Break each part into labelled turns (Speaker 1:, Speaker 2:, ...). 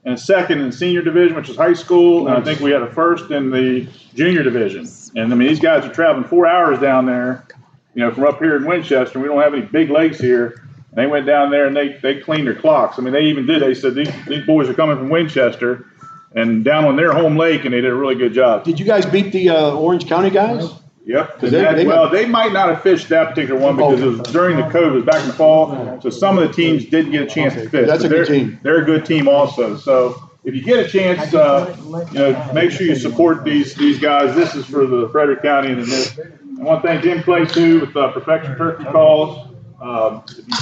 Speaker 1: and a second in the senior division, which is high school, and I think we had a first in the junior division. And I mean, these guys are traveling 4 hours down there, you know, from up here in Winchester. We don't have any big lakes here. And they went down there and they cleaned their clocks. I mean, they said these boys are coming from Winchester and down on their home lake, and they did a really good job.
Speaker 2: Did you guys beat the Orange County guys?
Speaker 1: Yep. They might not have fished that particular one because it was during the COVID, it was back in the fall. So some of the teams didn't get a chance to fish.
Speaker 2: That's a good team.
Speaker 1: They're a good team also. So if you get a chance, you know, make sure you support these guys. This is for the Frederick County and this. I want to thank Jim Clay too with Perfection Turkey Calls. If you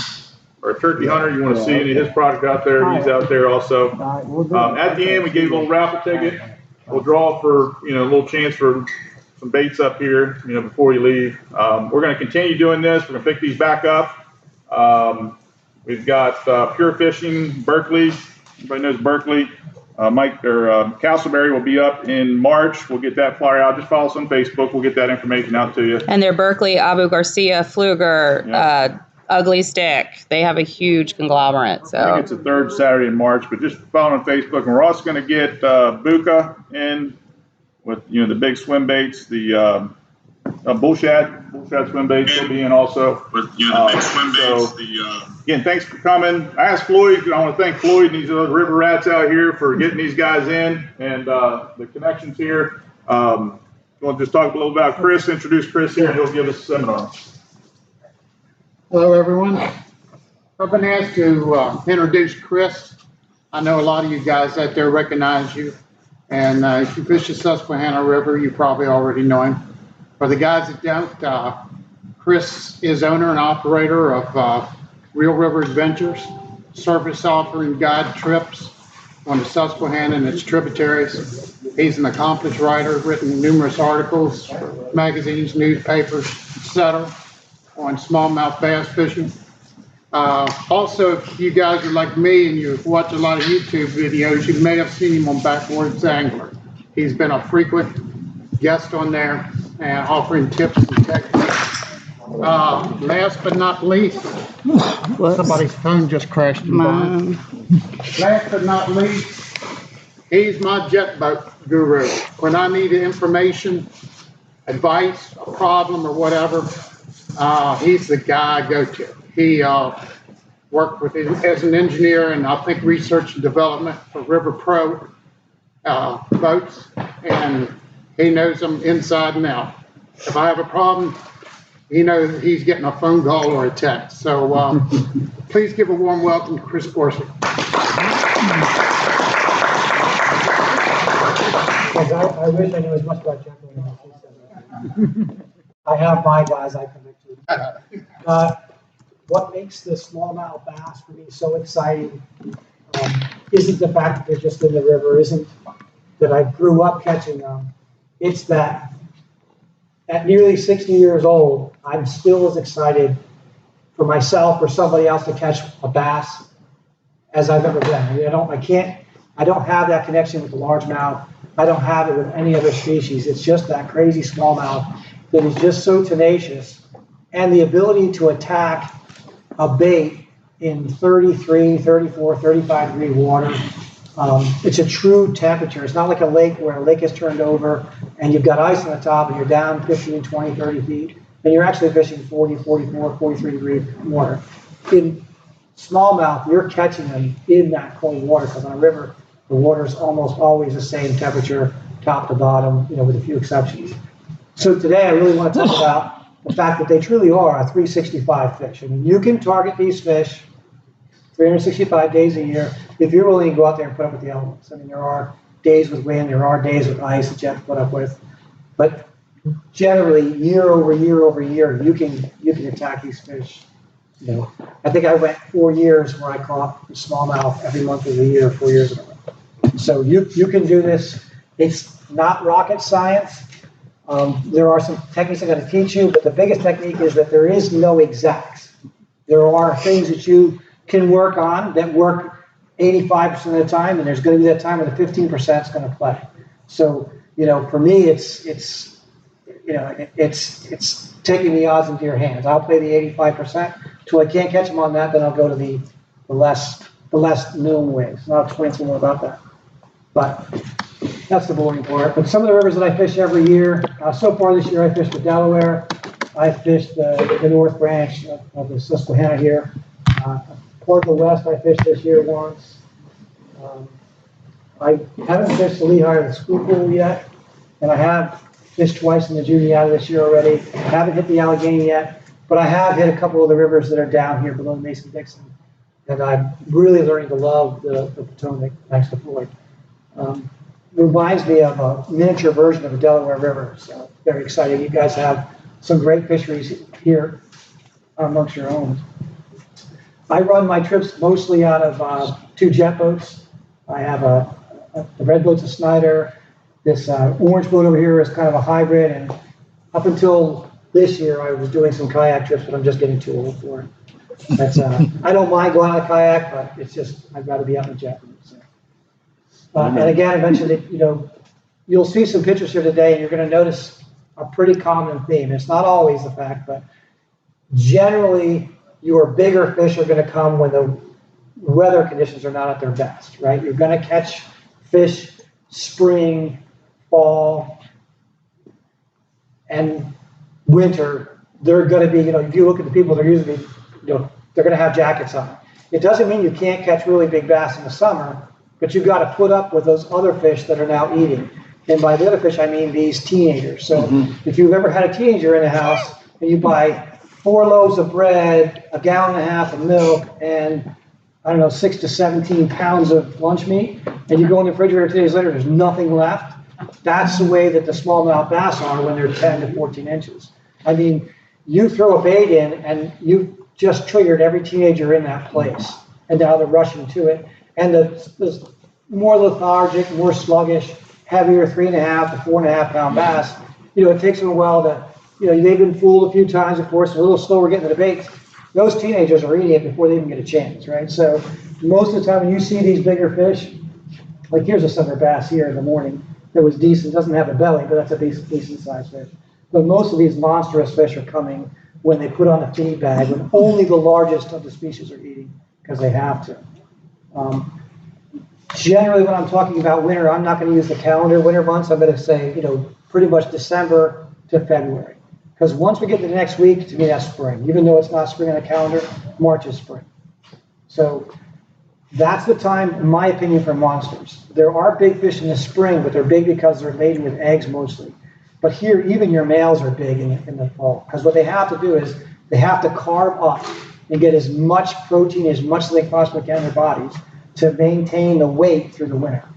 Speaker 1: are a turkey hunter, you want to see any of his product out there, he's out there also. At the end, we gave a little raffle ticket. We'll draw for, you know, a little chance for some baits up here, you know, before you leave. We're going to continue doing this. We're going to pick these back up. We've got Pure Fishing, Berkeley. Everybody knows Berkeley. Castleberry will be up in March. We'll get that flyer out. Just follow us on Facebook. We'll get that information out to you.
Speaker 3: And they're Berkeley, Abu Garcia, Pfluger,
Speaker 1: Yep.
Speaker 3: Ugly Stick. They have a huge conglomerate. So
Speaker 1: I think it's the third Saturday in March, but just follow on Facebook. And we're also going to get Buka in with, you know, the big swim baits, the bullshad swim baits will be in also. With, you know, the big swim baits. Again, thanks for coming. I asked Floyd, I want to thank Floyd and these other river rats out here for getting these guys in and the connections here. You want to just talk a little about Chris, introduce Chris here, and he'll give us a seminar.
Speaker 4: Hello, everyone. I've been asked to introduce Chris. I know a lot of you guys out there recognize you. And if you fish the Susquehanna River, you probably already know him. For the guys that don't, Chris is owner and operator of Real River Adventures, service offering guide trips on the Susquehanna and its tributaries. He's an accomplished writer, written numerous articles, magazines, newspapers, etc. on smallmouth bass fishing. Also, if you guys are like me and you watch a lot of YouTube videos, you may have seen him on Backwoods Angler. He's been a frequent guest on there and offering tips and techniques. Last but not least, somebody's phone just crashed and burned. Last but not least, he's my jet boat guru. When I need information, advice, a problem, or whatever, he's the guy I go to. He worked with as an engineer and I think research and development for River Pro boats, and he knows them inside and out. If I have a problem, he knows he's getting a phone call or a text. So please give a warm welcome to Chris Gorsuch.
Speaker 5: I wish I knew as much about Jekyll. I have my guys I connect to. What makes the smallmouth bass for me so exciting isn't the fact that they're just in the river, isn't that I grew up catching them. It's that at nearly 60 years old, I'm still as excited for myself or somebody else to catch a bass as I've ever been. I mean, I don't have that connection with the largemouth. I don't have it with any other species. It's just that crazy smallmouth that is just so tenacious, and the ability to attack a bait in 33, 34, 35 degree water. It's a true temperature. It's not like a lake where a lake is turned over and you've got ice on the top and you're down 15, 20, 30 feet, and you're actually fishing 40, 44, 43 degree water. In smallmouth, you're catching them in that cold water, because on a river, the water is almost always the same temperature, top to bottom, with a few exceptions. So today I really want to talk about the fact that they truly are a 365 fish. I mean, you can target these fish 365 days a year if you're willing to go out there and put up with the elements. I mean, there are days with wind, there are days with ice that you have to put up with, but generally, year over year over year, you can attack these fish. I think I went 4 years where I caught smallmouth every month of the year, 4 years ago. So you can do this. It's not rocket science. There are some techniques I'm going to teach you, but the biggest technique is that there is no exacts. There are things that you can work on that work 85% of the time, and there's going to be that time when the 15% is going to play. So, for me, it's taking the odds into your hands. I'll play the 85% till I can't catch them on that, then I'll go to the less the less known ways. And I'll explain some more about that. But that's the boring part. But some of the rivers that I fish every year, so far this year I fished the Delaware. I fished the North Branch of the Susquehanna here. Part of the West I fished this year once. I haven't fished the Lehigh or the Schuylkill yet, and I have fished twice in the Juniata this year already. I haven't hit the Allegheny yet, but I have hit a couple of the rivers that are down here below Mason-Dixon, and I'm really learning to love the Potomac thanks to Floyd. It reminds me of a miniature version of the Delaware River, so very exciting. You guys have some great fisheries here amongst your own. I run my trips mostly out of 2 jet boats. I have the red boat's a Snyder. This orange boat over here is kind of a hybrid, and up until this year I was doing some kayak trips, but I'm just getting too old for it. That's I don't mind going on a kayak, but it's just I'd rather be out in a jet boat. So. And again, I mentioned that you'll see some pictures here today, and you're going to notice a pretty common theme. It's not always the fact, but generally your bigger fish are going to come when the weather conditions are not at their best, right? You're going to catch fish spring, fall, and winter. They're going to be, if you look at the people, they're usually, they're going to have jackets on. It doesn't mean you can't catch really big bass in the summer, but you've got to put up with those other fish that are now eating. And by the other fish, I mean these teenagers. So if you've ever had a teenager in the house and you buy 4 loaves of bread, 1.5 gallons of milk, and 6 to 17 pounds of lunch meat, and you go in the refrigerator 2 days later, there's nothing left. That's the way that the smallmouth bass are when they're 10 to 14 inches. I mean, you throw a bait in and you've just triggered every teenager in that place, and now they're rushing to it. And the more lethargic, more sluggish, heavier 3.5 to 4.5 pound bass, it takes them a while to, they've been fooled a few times, of course, a little slower getting to the bait. Those teenagers are eating it before they even get a chance, right? So most of the time when you see these bigger fish, like here's a summer bass here in the morning that was decent, doesn't have a belly, but that's a decent sized fish. But most of these monstrous fish are coming when they put on a feed bag, when only the largest of the species are eating because they have to. Generally, when I'm talking about winter, I'm not going to use the calendar winter months. I'm going to say, pretty much December to February. Because once we get to the next week, to me, that's spring. Even though it's not spring on the calendar, March is spring. So that's the time, in my opinion, for monsters. There are big fish in the spring, but they're big because they're laden with eggs mostly. But here, even your males are big in the fall. Because what they have to do is they have to carve up and get as much protein, as much as they possibly can in their bodies to maintain the weight through the winter.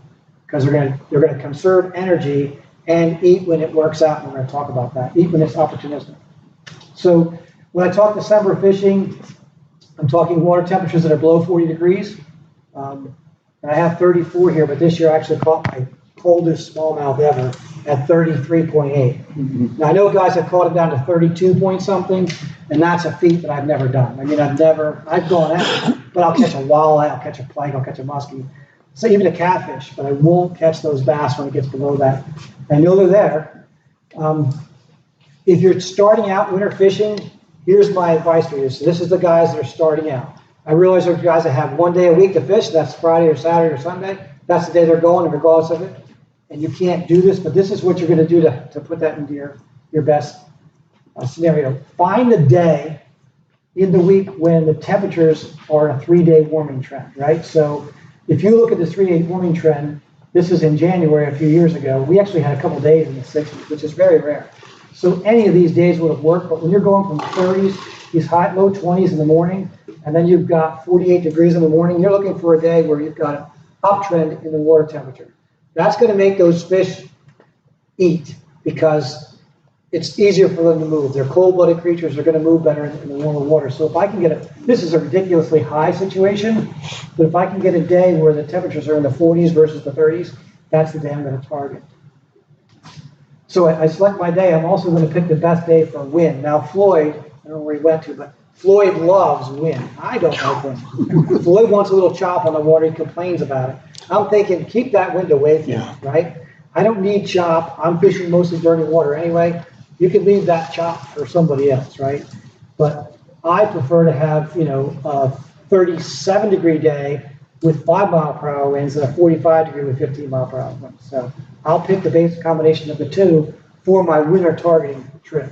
Speaker 5: Because they're going to conserve energy and eat when it works out, and we're going to talk about that. Eat when it's opportunistic. So when I talk December fishing, I'm talking water temperatures that are below 40 degrees. And I have 34 here, but this year I actually caught my coldest smallmouth ever at 33.8. Now I know guys have caught it down to 32 point something, and that's a feat that I've never done. I mean, I've gone out, but I'll catch a walleye, I'll catch a pike, I'll catch a muskie. So even a catfish, but I won't catch those bass when it gets below that. I know they're there. If you're starting out winter fishing, here's my advice for you. So this is the guys that are starting out. I realize there's guys that have 1 day a week to fish. That's Friday or Saturday or Sunday. That's the day they're going, and regardless of it. And you can't do this, but this is what you're going to do to put that into your best scenario. Find the day in the week when the temperatures are a 3-day warming trend, right? So if you look at the 3-day warming trend, this is in January a few years ago. We actually had a couple days in the 60s, which is very rare. So any of these days would have worked, but when you're going from 30s, these high, low 20s in the morning, and then you've got 48 degrees in the morning, you're looking for a day where you've got an uptrend in the water temperature. That's going to make those fish eat because it's easier for them to move. They're cold-blooded creatures. They're going to move better in the warmer water. So if I can get this is a ridiculously high situation, but if I can get a day where the temperatures are in the 40s versus the 30s, that's the day I'm going to target. So I select my day. I'm also going to pick the best day for wind. Now, Floyd, I don't know where he went to, but Floyd loves wind. I don't like wind. Floyd wants a little chop on the water. He complains about it. I'm thinking, keep that wind away from me, right? I don't need chop. I'm fishing mostly dirty water anyway. You can leave that chop for somebody else, right? But I prefer to have, a 37-degree day with 5-mile-per-hour winds than a 45-degree with 15-mile-per-hour winds. So I'll pick the basic combination of the two for my winter targeting trip.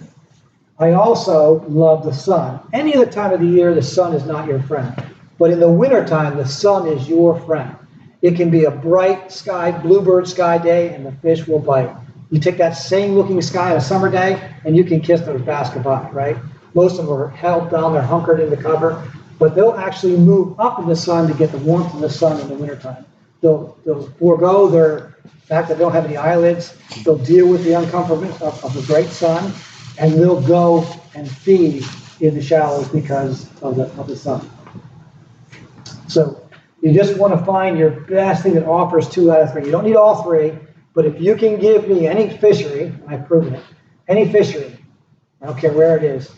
Speaker 5: I also love the sun. Any other time of the year, the sun is not your friend. But in the wintertime, the sun is your friend. It can be a bright sky, bluebird sky day, and the fish will bite. You take that same looking sky on a summer day, and you can kiss those bass goodbye, right? Most of them are held down, they're hunkered in the cover, but they'll actually move up in the sun to get the warmth of the sun in the wintertime. They'll forego the fact that they don't have any eyelids. They'll deal with the uncomfortability of the great sun, and they'll go and feed in the shallows because of the sun. So you just want to find your best thing that offers 2 out of 3. You don't need all 3, but if you can give me any fishery, and I've proven it, any fishery, I don't care where it is,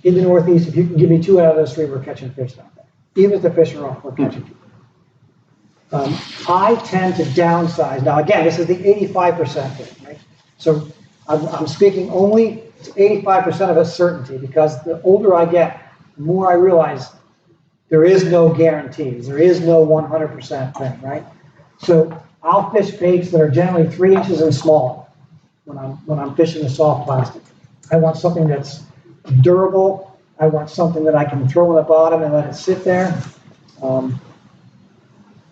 Speaker 5: in the Northeast, if you can give me 2 out of those 3, we're catching fish down there. Even if the fish are off, we're catching. I tend to downsize. Now, again, this is the 85% thing, right? So I'm speaking only to 85% of a certainty, because the older I get, the more I realize there is no guarantees. There is no 100% thing, right? So I'll fish baits that are generally 3 inches and smaller when I'm fishing a soft plastic. I want something that's durable. I want something that I can throw in the bottom and let it sit there.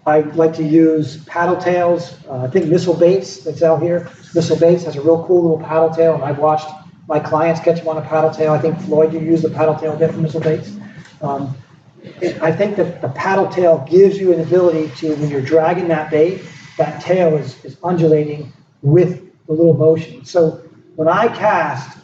Speaker 5: I like to use paddle tails. I think Missile Baits that's out here. Missile Baits has a real cool little paddle tail, and I've watched my clients catch them on a paddle tail. I think, Floyd, you use the paddle tail bit from Missile Baits. I think that the paddle tail gives you an ability to, when you're dragging that bait, that tail is undulating with the little motion. So when I cast,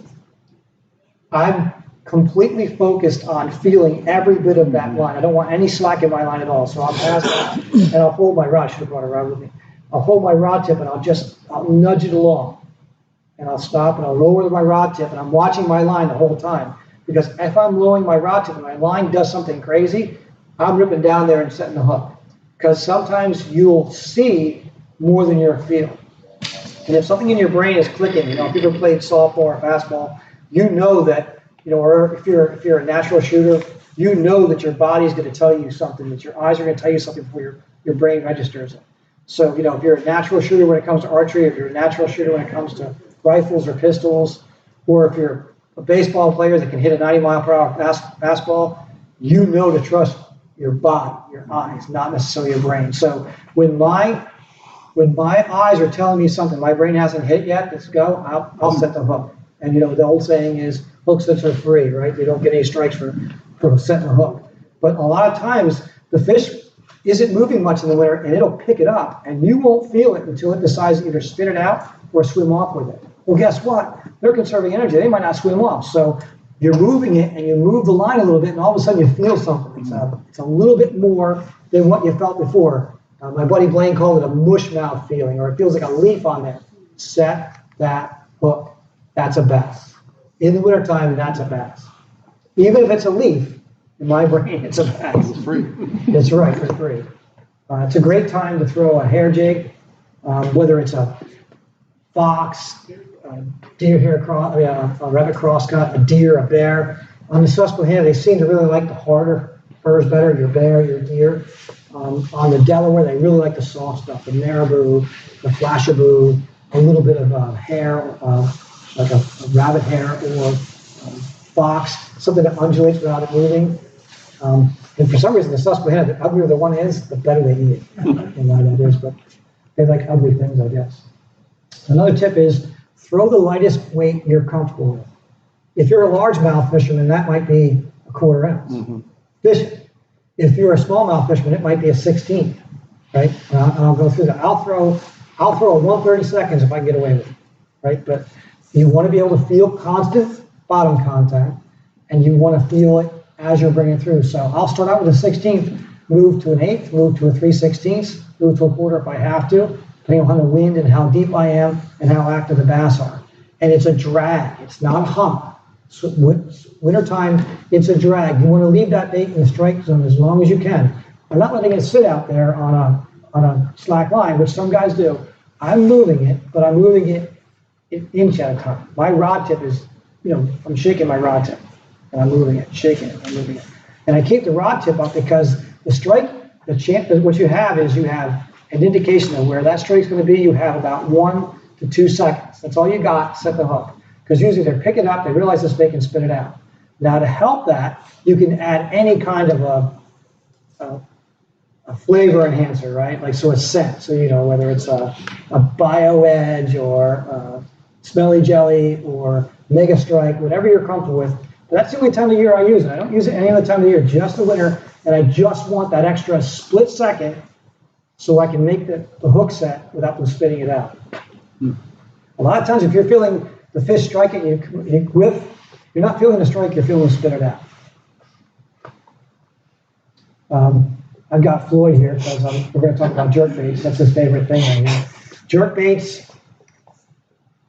Speaker 5: I'm completely focused on feeling every bit of that line. I don't want any slack in my line at all. So I'll pass that, and I'll hold my rod. I should have brought a rod with me. I'll hold my rod tip, and I'll nudge it along. And I'll stop, and I'll lower my rod tip, and I'm watching my line the whole time. Because if I'm lowering my rod tip and my line does something crazy, I'm ripping down there and setting the hook. Because sometimes you'll see more than you'll feel. And if something in your brain is clicking, if you've ever played softball or fastball, you know that, or if you're a natural shooter, you know that your body's going to tell you something, that your eyes are going to tell you something before your brain registers it. So, if you're a natural shooter when it comes to archery, if you're a natural shooter when it comes to rifles or pistols, or if you're a baseball player that can hit a 90-mile-per-hour fastball, you know to trust your body, your eyes, not necessarily your brain. So when my eyes are telling me something, my brain hasn't hit yet, let's go, I'll set the hook. And the old saying is, hook sets are free, right? You don't get any strikes for setting a hook. But a lot of times, the fish isn't moving much in the winter, and it'll pick it up, and you won't feel it until it decides to either spit it out or swim off with it. Well, guess what? They're conserving energy. They might not swim off. So you're moving it, and you move the line a little bit, and all of a sudden you feel something. It's a little bit more than what you felt before. My buddy Blaine called it a mush mouth feeling, or it feels like a leaf on there. Set that hook. That's a bass. In the wintertime, that's a bass. Even if it's a leaf, in my brain, it's a bass.
Speaker 2: It's free.
Speaker 5: That's right, for free. It's a great time to throw a hair jig, whether it's a fox, a deer hair a rabbit crosscut, a deer, a bear. On the Susquehanna, they seem to really like the harder furs better, your bear, your deer. On the Delaware, they really like the soft stuff, the marabou, the flashabou, a little bit of hair, like a rabbit hair or fox, something that undulates without it moving. And for some reason, the Susquehanna, the uglier the one is, the better they eat it. I don't know why that is, but they like ugly things, I guess. Another tip is throw the lightest weight you're comfortable with. If you're a largemouth fisherman, that might be a 1/4 ounce. Mm-hmm. Fish it. If you're a smallmouth fisherman, it might be a 16th, right? And I'll go through that. I'll throw a 1/32 if I can get away with it, right? But you want to be able to feel constant bottom contact, and you want to feel it as you're bringing it through. So I'll start out with a 16th, move to an 1/8, move to a 3/16, move to a 1/4 if I have to, depending on the wind and how deep I am and how active the bass are. And it's a drag, it's not a hump. So wintertime, it's a drag. You want to leave that bait in the strike zone as long as you can. I'm not letting it sit out there on a slack line, which some guys do. I'm moving it, but I'm moving it an inch at a time. My rod tip is, I'm shaking my rod tip, and I'm moving it, shaking it, I'm moving it. And I keep the rod tip up because the strike what you have is you have an indication of where that strake's going to be. You have about 1 to 2 seconds. That's all you got. Set the hook, because usually they're picking up. They realize this bait can spit it out. Now to help that, you can add any kind of a flavor enhancer, right? Like so a scent. So whether it's a Bio Edge or Smelly Jelly or Mega Strike, whatever you're comfortable with. But that's the only time of year I use it. I don't use it any other time of the year, just the winter. And I just want that extra split second so I can make the hook set without them spitting it out. A lot of times if you're feeling the fish striking you with, you're not feeling the strike, you're feeling the spit it out. I've got Floyd here because we're going to talk about jerkbaits. That's his favorite thing right here. Jerkbaits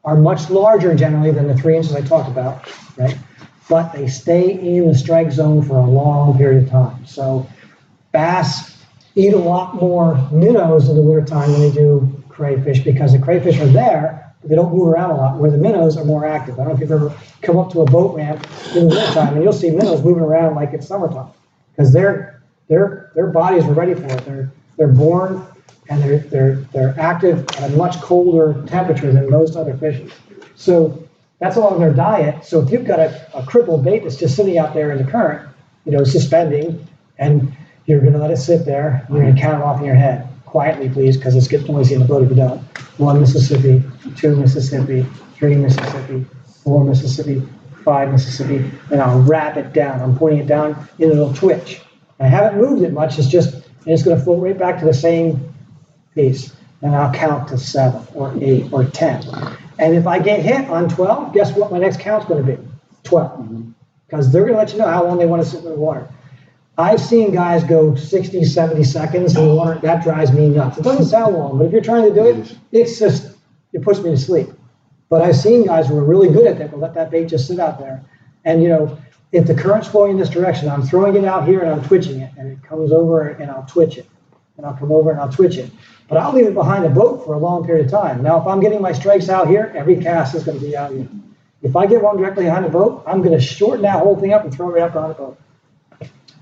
Speaker 5: are much larger generally than the 3 inches I talked about, right? But they stay in the strike zone for a long period of time. So bass eat a lot more minnows in the wintertime than they do crayfish, because the crayfish are there, but they don't move around a lot, where the minnows are more active. I don't know if you've ever come up to a boat ramp in the wintertime and you'll see minnows moving around like it's summertime, because their bodies are ready for it. They're born and they're active at a much colder temperature than most other fish. So that's a lot of their diet. So if you've got a crippled bait that's just sitting out there in the current, suspending, and you're going to let it sit there, you're going to count it off in your head. Quietly, please, because it's getting noisy in the boat if you don't. 1 Mississippi, 2 Mississippi, 3 Mississippi, 4 Mississippi, 5 Mississippi, and I'll wrap it down. I'm pointing it down and it'll twitch. I haven't moved it much. It's going to float right back to the same piece. And I'll count to 7 or 8 or 10. And if I get hit on 12, guess what my next count's going to be? 12. Because they're going to let you know how long they want to sit in the water. I've seen guys go 60, 70 seconds in the water. That drives me nuts. It doesn't sound long, but if you're trying to do it, it puts me to sleep. But I've seen guys who are really good at that, will let that bait just sit out there. And if the current's flowing in this direction, I'm throwing it out here and I'm twitching it, and it comes over and I'll twitch it. And I'll come over and I'll twitch it. But I'll leave it behind the boat for a long period of time. Now, if I'm getting my strikes out here, every cast is going to be out here. If I get one directly behind the boat, I'm going to shorten that whole thing up and throw it right up behind the boat.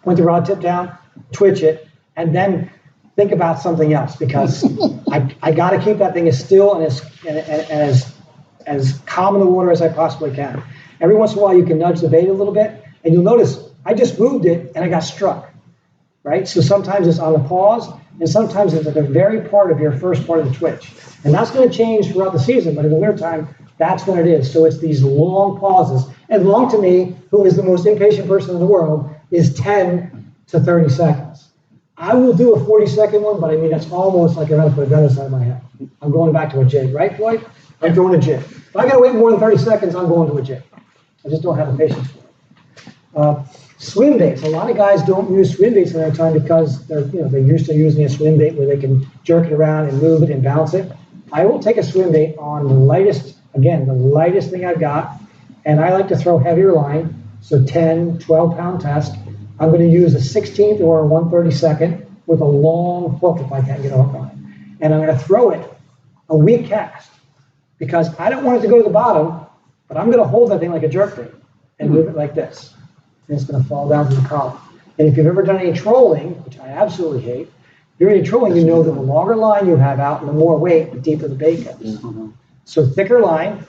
Speaker 5: Point the rod tip down, twitch it, and then think about something else, because I got to keep that thing as still and as calm in the water as I possibly can. Every once in a while, you can nudge the bait a little bit, and you'll notice I just moved it and I got struck, right? So sometimes it's on the pause, and sometimes it's at the very part of your first part of the twitch. And that's going to change throughout the season, but in the wintertime, that's when it is. So it's these long pauses. And long to me, who is the most impatient person in the world, is 10 to 30 seconds. I will do a 40-second one, but I mean, that's almost like I'm going to put a gun inside my head. I'm going back to a jig, right, Floyd? I'm throwing a jig. If I got to wait more than 30 seconds, I'm going to a jig. I just don't have the patience for it. Swim baits. A lot of guys don't use swim baits in their time because they're used to using a swim bait where they can jerk it around and move it and bounce it. I will take a swim bait on the lightest thing I've got, and I like to throw heavier line. So 10, 12-pound test. I'm going to use a 16th or a 1/32 with a long hook if I can't get a hook on it. And I'm going to throw it a weak cast, because I don't want it to go to the bottom, but I'm going to hold that thing like a jerkbait and move it like this. And it's going to fall down to the column. And if you've ever done any trolling, which I absolutely hate, if you're any trolling, you know that the longer line you have out and the more weight, the deeper the bait goes. So thicker line,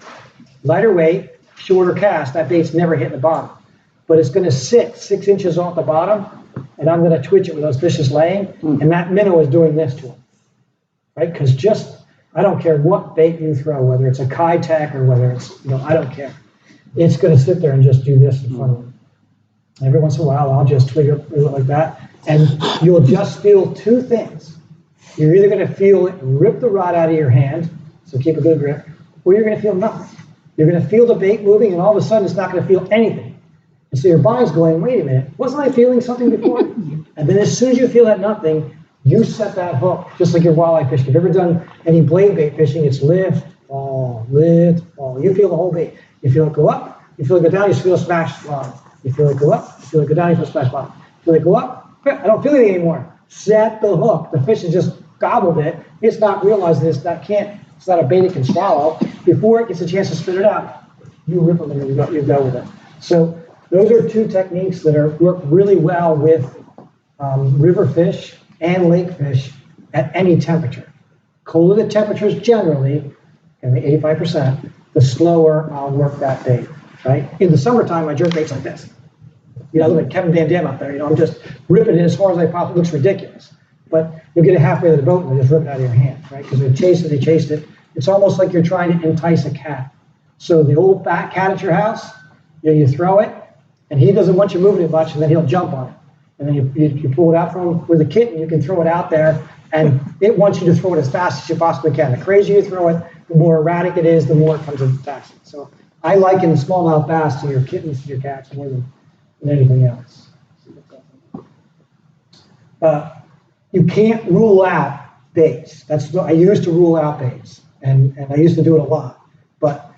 Speaker 5: lighter weight, shorter cast, that bait's never hitting the bottom. But it's going to sit 6 inches off the bottom, and I'm going to twitch it with those fishes laying, and that minnow is doing this to them, right? Because I don't care what bait you throw, whether it's a Kai-Tech or whether it's, I don't care. It's going to sit there and just do this in front of them. Every once in a while, I'll just twig it like that, and you'll just feel two things. You're either going to feel it rip the rod out of your hand, so keep a good grip, or you're going to feel nothing. You're going to feel the bait moving, and all of a sudden, it's not going to feel anything. And so your body's going, wait a minute, wasn't I feeling something before? And then as soon as you feel that nothing, you set that hook, just like your walleye fishing. If you've ever done any blade bait fishing, it's lift, fall, lift, fall. You feel the whole bait. You feel it go up, you feel it go down, you feel it smash bottom. You feel it go up, you feel it go down, you feel it smash bottom. You feel it go up, I don't feel anything anymore. Set the hook. The fish has just gobbled it. It's not realizing it's not a bait it can swallow. Before it gets a chance to spit it out, you rip them and you go with it. So those are two techniques that work really well with river fish and lake fish at any temperature. Colder the temperatures generally, and the 85%, the slower I'll work that bait, right? In the summertime, I jerk baits like this. You know, look at Kevin Van Dam out there, you know, I'm just ripping it as far as I possibly, looks ridiculous. But you'll get it halfway to the boat and they just rip it out of your hand, right? Because they chased it. It's almost like you're trying to entice a cat. So the old fat cat at your house, you throw it, and he doesn't want you moving it much, and then he'll jump on it. And then you pull it out from him. With a kitten, you can throw it out there, and it wants you to throw it as fast as you possibly can. The crazier you throw it, the more erratic it is, the more it comes and attacks it. So I liken smallmouth bass to your kittens, to your cats, more than anything else. You can't rule out baits. I used to rule out baits, and I used to do it a lot. But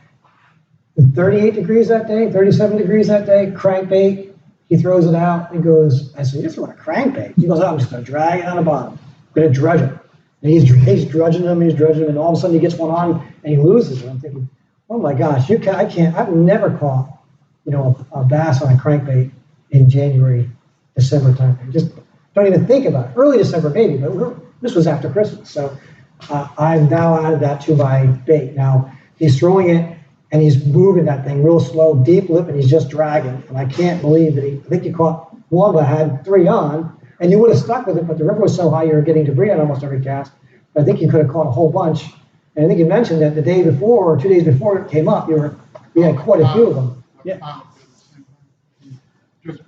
Speaker 5: 38 degrees that day, 37 degrees that day, crankbait, he throws it out and goes, I said, you're throwing a crankbait? He goes, oh, I'm just going to drag it on the bottom. I'm going to drudge it. And he's drudging them, and all of a sudden he gets one on and he loses it. I'm thinking, oh my gosh, I've never caught, you know, a bass on a crankbait in January, December time. Just don't even think about it. Early December maybe, but this was after Christmas. So I've now added that to my bait. Now he's throwing it and he's moving that thing real slow, deep lip, and he's just dragging. And I can't believe that I think he caught one, but had 3 on, and you would have stuck with it, but the river was so high you were getting debris on almost every cast. But I think you could have caught a whole bunch. And I think you mentioned that the day before or 2 days before it came up, you had quite a few of them. Yeah.
Speaker 4: Just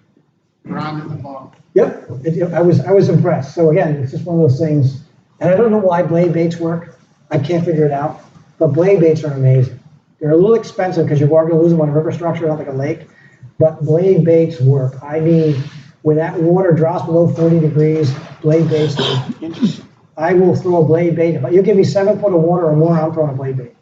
Speaker 4: grinding the ball.
Speaker 5: Yep, I was impressed. So again, it's just one of those things, and I don't know why blade baits work. I can't figure it out, but blade baits are amazing. They're a little expensive because you're going to lose them on a river structure, not like a lake, but blade baits work. I mean, when that water drops below 40 degrees, blade baits, I will throw a blade bait. If you give me 7 foot of water or more, I'm throwing a blade bait.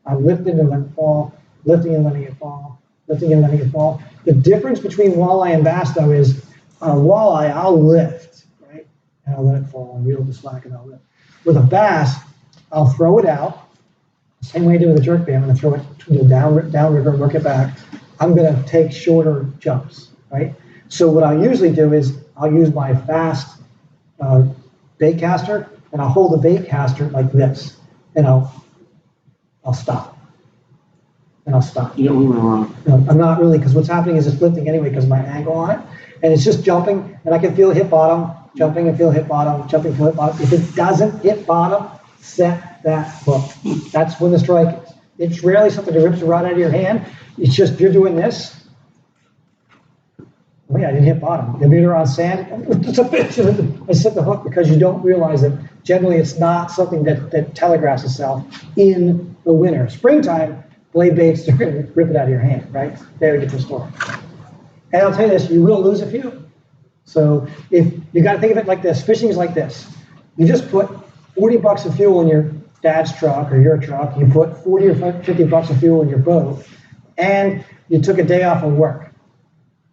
Speaker 5: I'm lifting and letting it fall, lifting and letting it fall, lifting and letting it fall. The difference between walleye and bass, though, is on a walleye, I'll lift, right? And I'll let it fall and reel the slack and I'll lift. With a bass, I'll throw it out. Same way I do with a jerkbait. I'm going to throw it down river and work it back. I'm going to take shorter jumps, right? So what I usually do is I'll use my fast bait caster, and I'll hold the bait caster like this, and I'll stop. And I'll stop.
Speaker 2: You don't move around.
Speaker 5: No, I'm not really, because what's happening is it's lifting anyway because of my angle on it, and it's just jumping, and I can feel it hit bottom, jumping and feel it hit bottom, jumping, feel it hit bottom. If it doesn't hit bottom, set that hook. That's when the strike is. It's rarely something that rips the rod out of your hand. It's just you're doing this. Oh yeah, I didn't hit bottom. The meter on sand. I set the hook because you don't realize that generally it's not something that telegraphs itself in the winter. Springtime, blade baits are going to rip it out of your hand, right? Very different story. And I'll tell you this, you will lose a few. So if you got to think of it like this, fishing is like this. You just put $40 of fuel in your dad's truck or your truck. You put 40 or $50 of fuel in your boat, and you took a day off of work.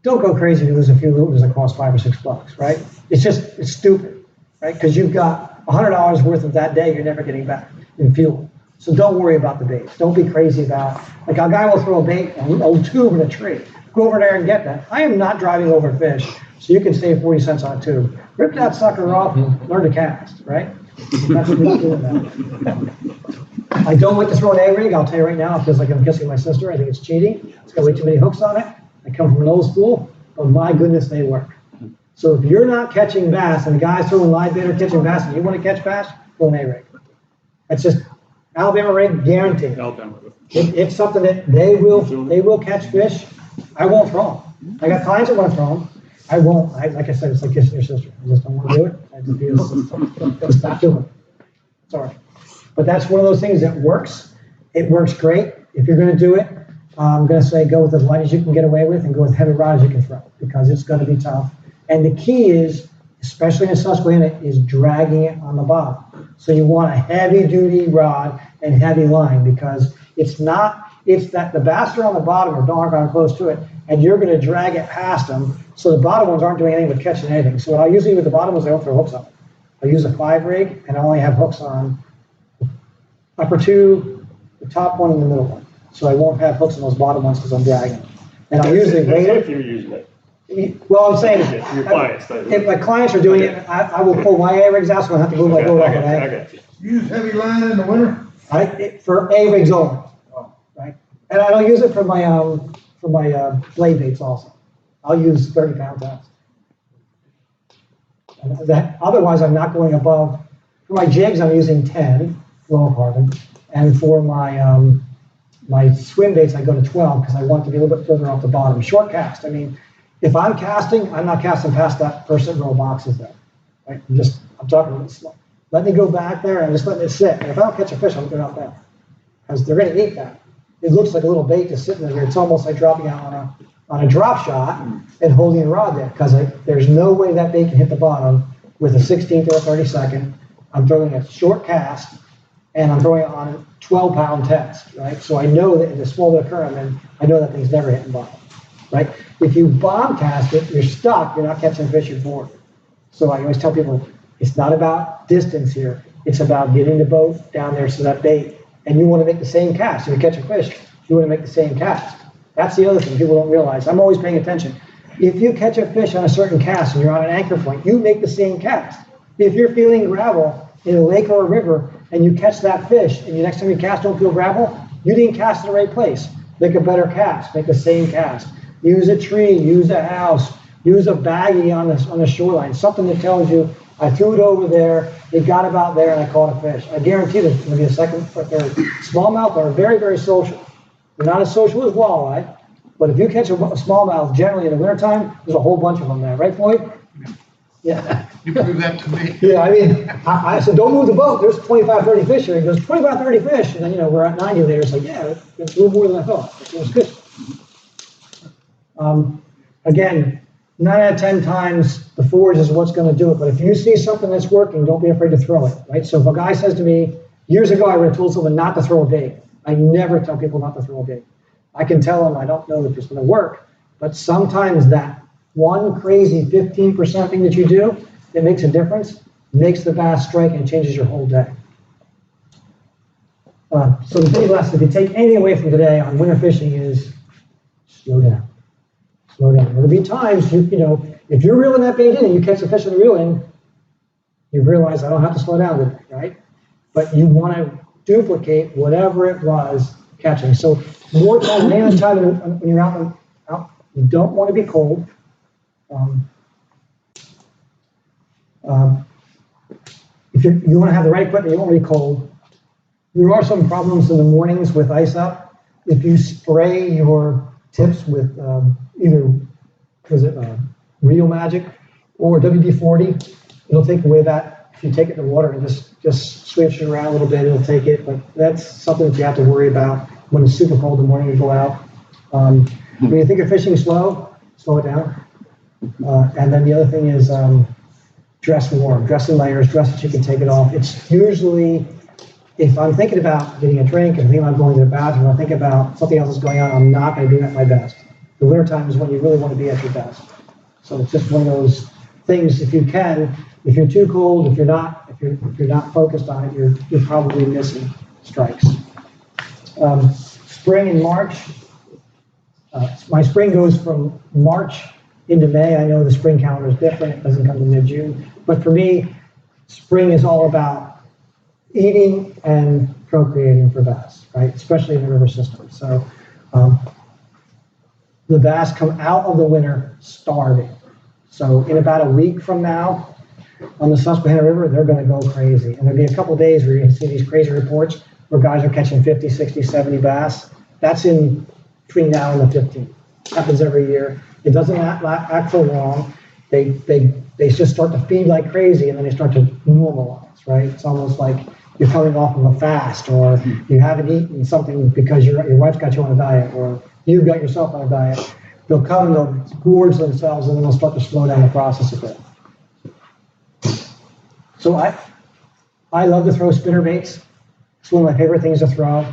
Speaker 5: Don't go crazy if you lose a few lures that cost $5 or $6, right? It's stupid, right? Because you've got $100 worth of that day you're never getting back in fuel. So don't worry about the baits. Don't be crazy about, like a guy will throw a bait, a tube in a tree. Go over there and get that. I am not driving over fish, so you can save 40 cents on a tube. Rip that sucker off and learn to cast, right? That's what we're doing that. I don't like to throw an A-rig. I'll tell you right now, it feels like I'm kissing my sister. I think it's cheating. It's got way too many hooks on it. I come from an old school, but my goodness, they work. So if you're not catching bass and the guy's throwing live bait or catching bass and you want to catch bass, throw an A-rig. That's just Alabama rig guaranteed. It's something that they will catch fish. I won't throw them. I got clients that want to throw them. I won't. Like I said, it's like kissing your sister. I just don't want to do it. I just feel stop doing it. Sorry. But that's one of those things that works. It works great. If you're going to do it, I'm going to say go with as light as you can get away with and go with heavy rod as you can throw because it's going to be tough. And the key is, especially in Susquehanna, is dragging it on the bottom. So you want a heavy duty rod and heavy line because it's that the bass are on the bottom or dark on close to it, and you're going to drag it past them. So the bottom ones aren't doing anything but catching anything. So what I usually do with the bottom ones, I don't throw hooks on. I use a 5 rig and I only have hooks on upper 2, the top one, and the middle one. So I won't have hooks on those bottom ones because I'm dragging. And I usually rate it.
Speaker 2: If you're using it.
Speaker 5: Well, I'm saying,
Speaker 6: Your clients, though.
Speaker 5: if my clients are doing it, I will pull my A rigs out, so I have to move my boat off of
Speaker 6: I
Speaker 5: that.
Speaker 6: got you.
Speaker 7: Use heavy line in the winter?
Speaker 5: For A rigs only, right? And I don't use it for my blade baits also. I'll use 30-pound test. Otherwise, I'm not going above, for my jigs, I'm using 10 fluorocarbon, and for my swim baits, I go to 12 because I want to be a little bit further off the bottom. Short cast, I mean, if I'm casting, I'm not casting past that first row of boxes there, right? I'm talking a little slow. Let me go back there and just let it sit. And if I don't catch a fish, I'm going out there because they're going to eat that. It looks like a little bait just sitting there. It's almost like dropping out on a drop shot and holding the rod there because there's no way that bait can hit the bottom with a 16th or a 32nd. I'm throwing a short cast and I'm throwing it on a 12-pound test, right? So I know that in the small bit of current, and I know that thing's never hitting bottom, right? If you bomb cast it, you're stuck. You're not catching fish you're bored. So I always tell people, it's not about distance here. It's about getting the boat down there so that bait, and you want to make the same cast. If you catch a fish, you want to make the same cast. That's the other thing people don't realize. I'm always paying attention. If you catch a fish on a certain cast and you're on an anchor point, you make the same cast. If you're feeling gravel in a lake or a river and you catch that fish and the next time you cast don't feel gravel, you didn't cast in the right place. Make a better cast. Make the same cast. Use a tree. Use a house. Use a baggie on the shoreline. Something that tells you, I threw it over there, it got about there, and I caught a fish. I guarantee there's going to be a second or third. Smallmouth are very, very social. They're not as social as walleye, but if you catch a smallmouth, generally in the wintertime, there's a whole bunch of them there. Right, Floyd? Yeah.
Speaker 7: You prove that to me.
Speaker 5: Yeah, I mean, I said, don't move the boat. There's 25, 30 fish here. He goes, 25, 30 fish. And then, we're at 90 later. It's like, yeah, it's a little more than I thought. It was good. Again, 9 out of 10 times, the forge is what's going to do it. But if you see something that's working, don't be afraid to throw it, right? So if a guy says to me, years ago, I would have told someone not to throw a bait. I never tell people not to throw a bait. I can tell them I don't know if it's going to work, but sometimes that one crazy 15% thing that you do that makes a difference makes the bass strike and changes your whole day. So the big lesson, if you take anything away from today on winter fishing, is slow down. Slow down. There'll be times, if you're reeling that bait in and you catch a fish on the reel in, you realize I don't have to slow down today, right? But you want to duplicate whatever it was catching. So more time than any time when you're out, you don't want to be cold. If you want to have the right equipment, you won't be cold. There are some problems in the mornings with ice up. If you spray your tips with either Real Magic or WD-40, it'll take away that. If you take it in the water and just switch it around a little bit, it'll take it. But that's something that you have to worry about when it's super cold in the morning. You go out. When you think of fishing slow it down. And then the other thing is dress warm, dress in layers, dress that you can take it off. It's usually, if I'm thinking about getting a drink, and I'm thinking about going to the bathroom, I think about something else is going on, I'm not going to be at my best. The wintertime is when you really want to be at your best. So it's just one of those things, if you can, if you're too cold, if you're not focused on it, you're probably missing strikes. Spring and March, my spring goes from March into May. I know the spring calendar is different. It doesn't come to mid-June. But for me, spring is all about eating and procreating for bass, right? Especially in the river system. So the bass come out of the winter starving. So in about a week from now, on the Susquehanna River, they're going to go crazy. And there'll be a couple of days where you can see these crazy reports where guys are catching 50, 60, 70 bass. That's in between now and the 15th. Happens every year. It doesn't act for long. They just start to feed like crazy, and then they start to normalize, right? It's almost like you're coming off of a fast, or you haven't eaten something because your wife's got you on a diet, or you've got yourself on a diet. They'll come and they'll gorge themselves, and then they'll start to slow down the process a bit. So I love to throw spinner baits. It's one of my favorite things to throw.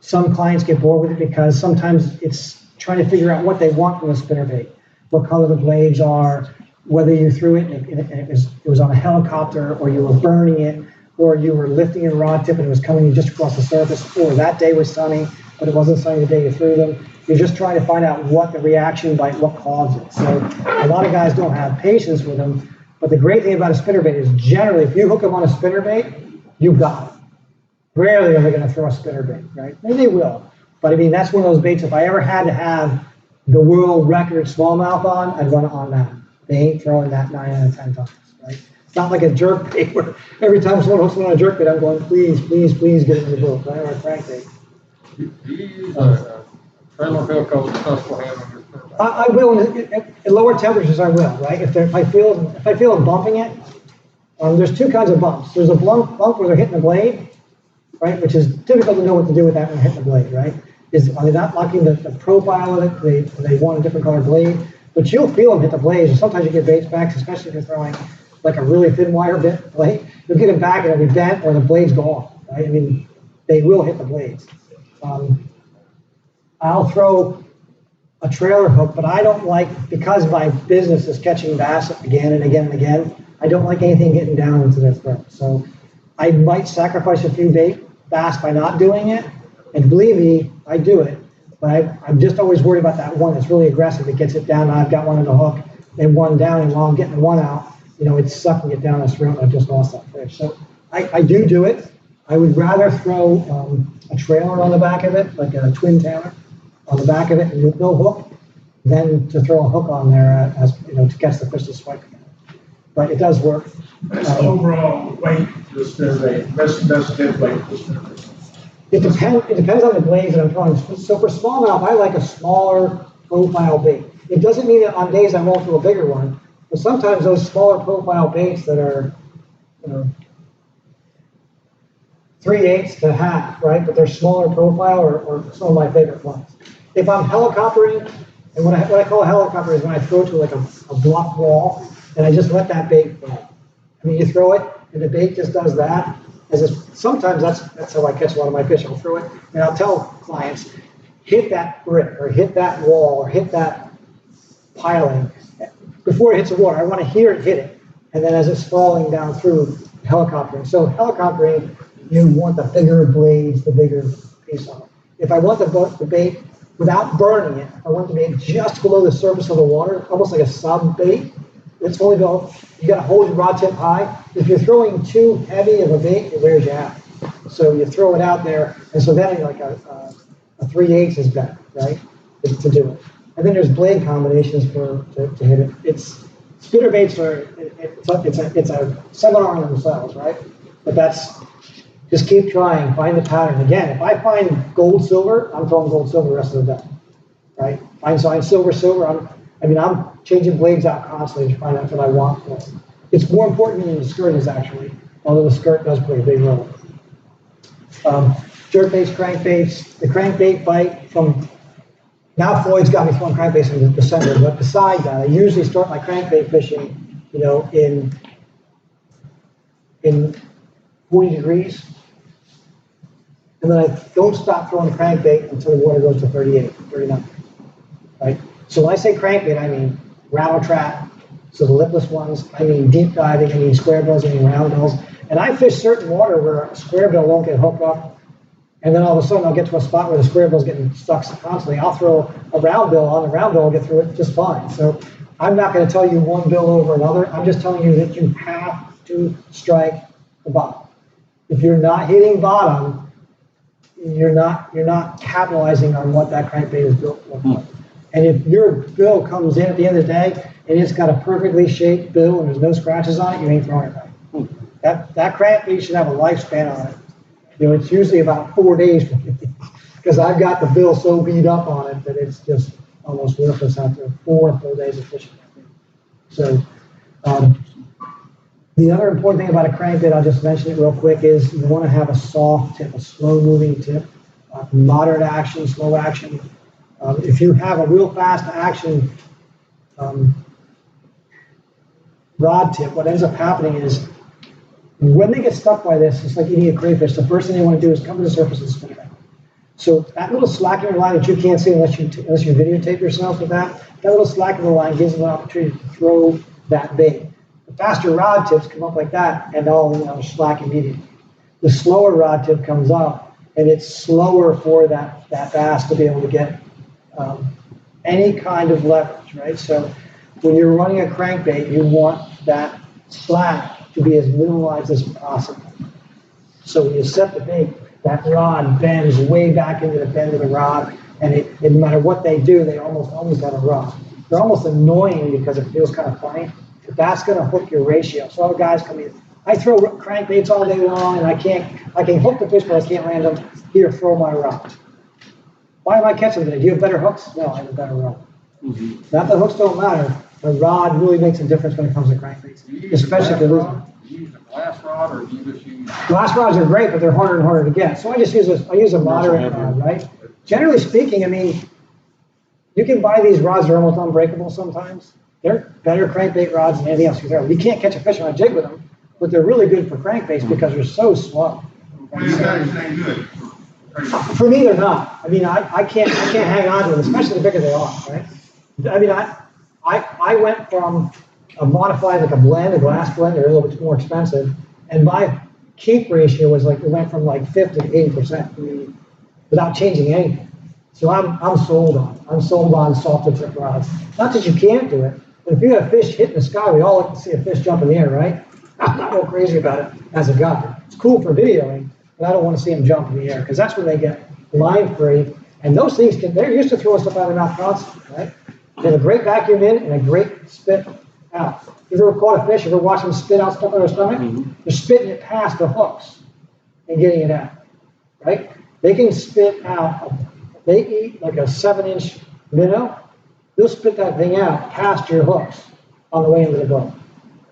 Speaker 5: Some clients get bored with it because sometimes it's trying to figure out what they want from the spinner bait, what color the blades are, whether you threw it and it was on a helicopter, or you were burning it, or you were lifting a rod tip and it was coming just across the surface, or that day was sunny. but it wasn't sunny the day you threw them. You're just trying to find out what the reaction bite, what caused it. So a lot of guys don't have patience with them, but the great thing about a spinnerbait is generally, if you hook them on a spinnerbait, you got it. Rarely are they going to throw a spinnerbait, right? Maybe they will, but I mean, that's one of those baits, if I ever had to have the world record smallmouth on, I'd run it on that. They ain't throwing that 9 out of 10 times, right? It's not like a jerkbait where every time someone hooks me on a jerkbait, I'm going, please, please, please get in the boat, right? Or a crankbait.
Speaker 4: Do you use a trailer hook called Susquehanna?
Speaker 5: I will, at lower temperatures I will, right? If I feel them bumping it, there's two kinds of bumps. There's a bump where they're hitting the blade, right? Which is difficult to know what to do with that when they're hitting the blade, right? Are they not liking the profile of it? They want a different color blade, but you'll feel them hit the blades, and sometimes you get baits back, especially if you're throwing like a really thin wire bit blade. You'll get it back and it'll be bent or the blade's gone, right? I mean, they will hit the blades. I'll throw a trailer hook, but I don't like, because my business is catching bass again and again and again, I don't like anything getting down into their throat. So I might sacrifice a few bass by not doing it, and believe me, I do it, but I'm just always worried about that one that's really aggressive. It gets it down, and I've got one on the hook, and one down, and while I'm getting one out, it's sucking it down his throat, and I just lost that fish. So I do it. I would rather throw a trailer on the back of it, like a twin tailer on the back of it, and with no hook, than to throw a hook on there to catch the fish to spike again. But it does work.
Speaker 7: That's the overall weight of the spinnerbait, best tip weight of the spinnerbait.
Speaker 5: It depends on the blades that I'm throwing. So for smallmouth, I like a smaller profile bait. It doesn't mean that on days I won't throw a bigger one, but sometimes those smaller profile baits that are, 3/8 to half, right? But they're smaller profile or some of my favorite ones. If I'm helicoptering, and what I call a helicopter is when I throw to like a bluff wall and I just let that bait fall. I mean, you throw it and the bait just does that. Sometimes that's how I catch a lot of my fish. I'll throw it and I'll tell clients, hit that brick or hit that wall or hit that piling before it hits the water. I want to hear it hit it. And then as it's falling down through helicoptering. So helicoptering, you want the bigger blades, the bigger piece on it. If I want the bait without burning it, I want the bait just below the surface of the water, almost like a sub bait. It's only about, you got to hold your rod tip high. If you're throwing too heavy of a bait, it wears you out. So you throw it out there, and so then like a 3/8 is better, right? To do it. And then there's blade combinations to hit it. Spinner baits it's a seminar in themselves, right? But just keep trying, find the pattern. Again, if I find gold, silver, I'm throwing gold, silver the rest of the day, right? Find silver, I'm changing blades out constantly to find out what I want. It's more important than the skirt is actually, although the skirt does play a big role. Jerkbaits, crankbaits, the crankbait bite from, now Floyd's got me throwing crankbaits in December, but beside that, I usually start my crankbait fishing, in 40 degrees. And then I don't stop throwing the crankbait until the water goes to 38, 39, right? So when I say crankbait, I mean rattle trap, so the lipless ones, I mean deep diving, I mean square bills, I mean round bills. And I fish certain water where a square bill won't get hooked up, and then all of a sudden I'll get to a spot where the square bill's getting stuck constantly. I'll throw a round bill on, the round bill will get through it just fine. So I'm not going to tell you one bill over another. I'm just telling you that you have to strike the bottom. If you're not hitting bottom, you're not capitalizing on what that crankbait is built for. And if your bill comes in at the end of the day and it's got a perfectly shaped bill and there's no scratches on it, you ain't throwing it right. That crankbait should have a lifespan on it. It's usually about 4 days because I've got the bill so beat up on it that it's just almost worthless after 4 full days of fishing. So the other important thing about a crankbait, I'll just mention it real quick, is you want to have a soft tip, a slow-moving tip, moderate action, slow action. If you have a real fast action rod tip, what ends up happening is when they get stuck by this, it's like eating a crayfish. The first thing they want to do is come to the surface and spin it out. So that little slack in your line that you can't see unless you videotape yourself with that little slack in the line gives them an opportunity to throw that bait. The faster rod tips come up like that and all slack immediately. The slower rod tip comes up and it's slower for that bass to be able to get any kind of leverage, right? So when you're running a crankbait, you want that slack to be as minimalized as possible. So when you set the bait, that rod bends way back into the bend of the rod, and no matter what they do, they almost always have a rod. They're almost annoying because it feels kind of funny, but that's going to hook your ratio. So other guys come in, I throw crankbaits all day long, and I can hook the fish, but I can't land them. Here, throw my rod. Why am I catching them? Do you have better hooks? No, I have a better rod.
Speaker 2: Mm-hmm.
Speaker 5: Not that hooks don't matter. The rod really makes a difference when it comes to crankbaits, especially if they're losing.
Speaker 6: Do you use a glass rod or do you just use?
Speaker 5: Glass rods are great, but they're harder and harder to get. So I use a moderate rod, right? Generally speaking, I mean, you can buy these rods that are almost unbreakable sometimes. They're better crankbait rods than anything else you throw. You can't catch a fish on a jig with them, but they're really good for crankbaits because they're so slow.
Speaker 6: Well, you guys ain't good.
Speaker 5: For me, they're not. I mean, I can't hang on to them, especially the bigger they are, right? I mean, I went from a modified, like a glass blend, they're a little bit more expensive, and my keep ratio was like, it went from like 50 to 80% without changing anything. So I'm sold on softer tip rods. Not that you can't do it, but if you got a fish hitting the sky, we all like to see a fish jump in the air, right? I'm not real crazy about it as a guy. It's cool for videoing, but I don't want to see them jump in the air because that's when they get line free. And those things they're used to throwing stuff out of their mouth constantly, right? They have a great vacuum in and a great spit out. You ever caught a fish, you ever watch them spit out stuff in their stomach? Mm-hmm. They're spitting it past the hooks and getting it out, right? They can spit out, they eat like a 7-inch minnow, they'll spit that thing out past your hooks on the way into the boat.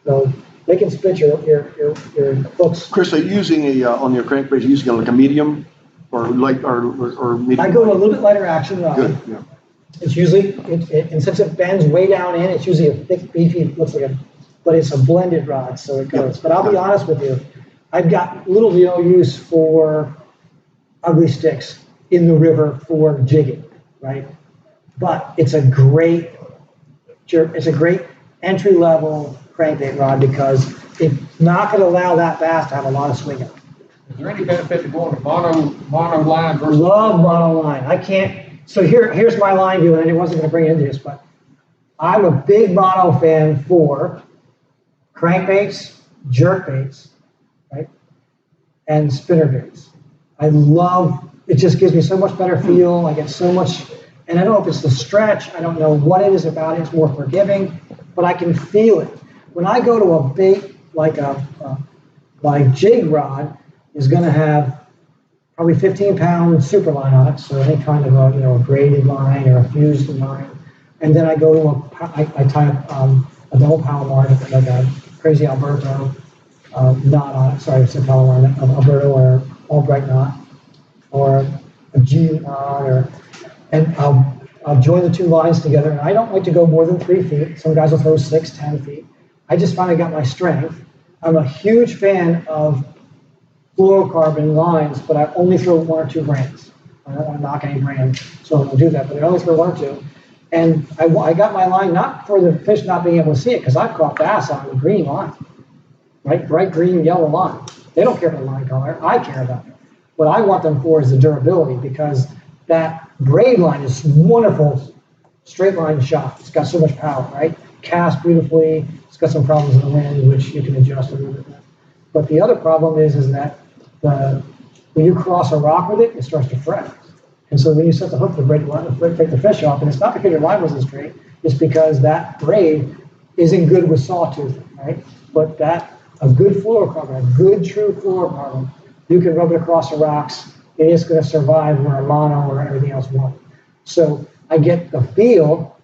Speaker 5: So they can spit your hooks.
Speaker 2: Chris, are you using on your crankbait, are you using like a medium or light or medium?
Speaker 5: I go to a little bit lighter action rod.
Speaker 2: Good, yeah.
Speaker 5: It's usually, and since it bends way down in, it's usually a thick, beefy, looks like but it's a blended rod, so it goes. But I'll be honest with you, I've got little to no use for ugly sticks in the river for jigging, right? But it's a great entry-level crankbait rod because it's not going to allow that bass to have a lot of swing up.
Speaker 6: Is there any benefit to going to mono line versus?
Speaker 5: Love mono line. I can't. So here's my line view, and I wasn't going to bring it into this, but I'm a big mono fan for crankbaits, jerkbaits, right, and spinnerbaits. I love. It just gives me so much better feel. I get so much, and I don't know if it's the stretch. I don't know what it is about it. It's more forgiving, but I can feel it. When I go to a bait like my jig rod is going to have probably 15-pound super line on it, so any kind of a braided line or a fused line, and then I go to I tie a double Palomar, like a crazy Alberto knot on it. Sorry, I said Palomar, Alberto or Albright knot, or a G knot, and I'll join the two lines together. And I don't like to go more than 3 feet. Some guys will throw 6, 10 feet. I just finally got my strength. I'm a huge fan of fluorocarbon lines, but I only throw 1 or 2 brands. I don't want to knock any brand, so I don't do that, but I only throw 1 or 2. And I got my line not for the fish not being able to see it, because I've caught bass on the green line, right? Bright green, yellow line. They don't care about the line color. I care about it. What I want them for is the durability, because that braid line is wonderful straight line shot. It's got so much power, right? Cast beautifully. It's got some problems in the wind, which you can adjust a little bit. But the other problem is that when you cross a rock with it, it starts to fret. And so when you set the hook to break the fish off, and it's not because your line wasn't straight, it's because that braid isn't good with sawtooth, right? But a good fluorocarbon, a good true fluorocarbon, you can rub it across the rocks, and it's going to survive where a mono or everything else won't. So I get the feel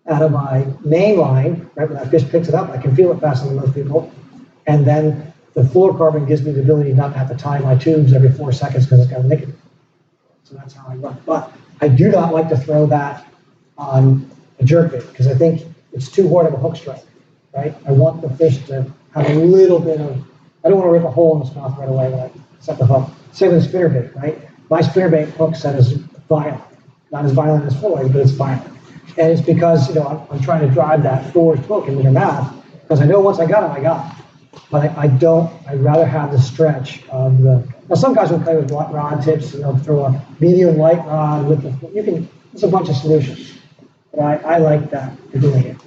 Speaker 5: out of my main line, right? When that fish picks it up, I can feel it faster than most people. And then the fluorocarbon gives me the ability not to have to tie my tubes every 4 seconds because it's got a nick in it. So that's how I run. But I do not like to throw that on a jerkbait because I think it's too hard of a hook strike, right? I want the fish to have a little bit of, I don't want to rip a hole in its mouth right away when I set the hook. Same with spinnerbait, right? My spinnerbait hook set is violent. Not as violent as Floyd, but it's violent. And it's because, I'm trying to drive that forward hook into their mouth because I know once I got them, I got them. But I'd rather have the stretch of the Now, some guys will play with rod tips, and they'll throw a medium light rod with there's a bunch of solutions. But I like that for doing it.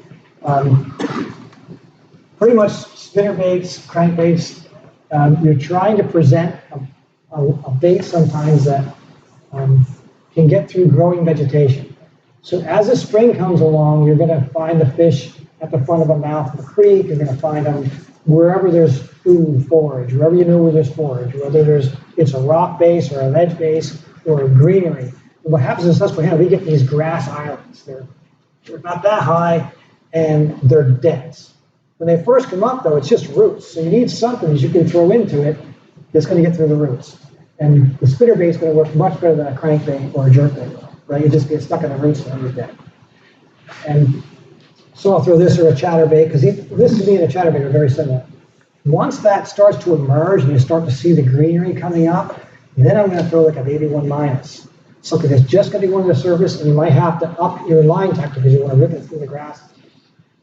Speaker 5: Pretty much spinner baits, crankbaits, you're trying to present a bait sometimes that can get through growing vegetation. So as the spring comes along, you're going to find the fish at the front of a mouth of a creek. You're going to find them wherever there's food, forage, wherever you know where there's forage, whether it's a rock base or a ledge base or a greenery. And what happens in Susquehanna, we get these grass islands. They're about that high and they're dense. When they first come up, though, it's just roots. So you need something that you can throw into it that's going to get through the roots. And the spinner bait is going to work much better than a crankbait or a jerkbait, right? You just get stuck in the roots and you're dead. And so I'll throw this or a chatterbait, because this to me and a chatterbait are very similar. Once that starts to emerge and you start to see the greenery coming up, then I'm going to throw like a baby 1-, something that's just going to be going to the surface, and you might have to up your line tactic because you want to rip it through the grass.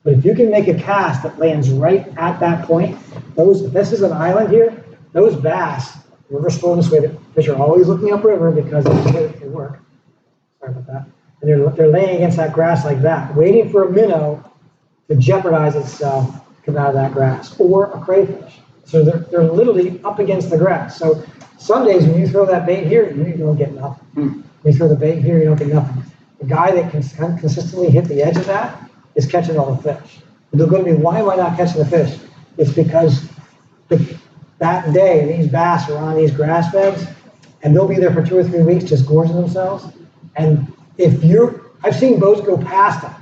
Speaker 5: But if you can make a cast that lands right at that point, if this is an island here, those bass, river's flowing this way, the fish are always looking upriver because that's the way they work. Sorry about that. And they're laying against that grass like that, waiting for a minnow to jeopardize itself to come out of that grass, or a crayfish. So they're literally up against the grass. So some days when you throw that bait here, you don't get nothing. When you throw the bait here, you don't get nothing. The guy that can consistently hit the edge of that is catching all the fish. And they're going to be, why am I not catching the fish? It's because that day, these bass are on these grass beds, and they'll be there for 2 or 3 weeks just gorging themselves. And I've seen boats go past them,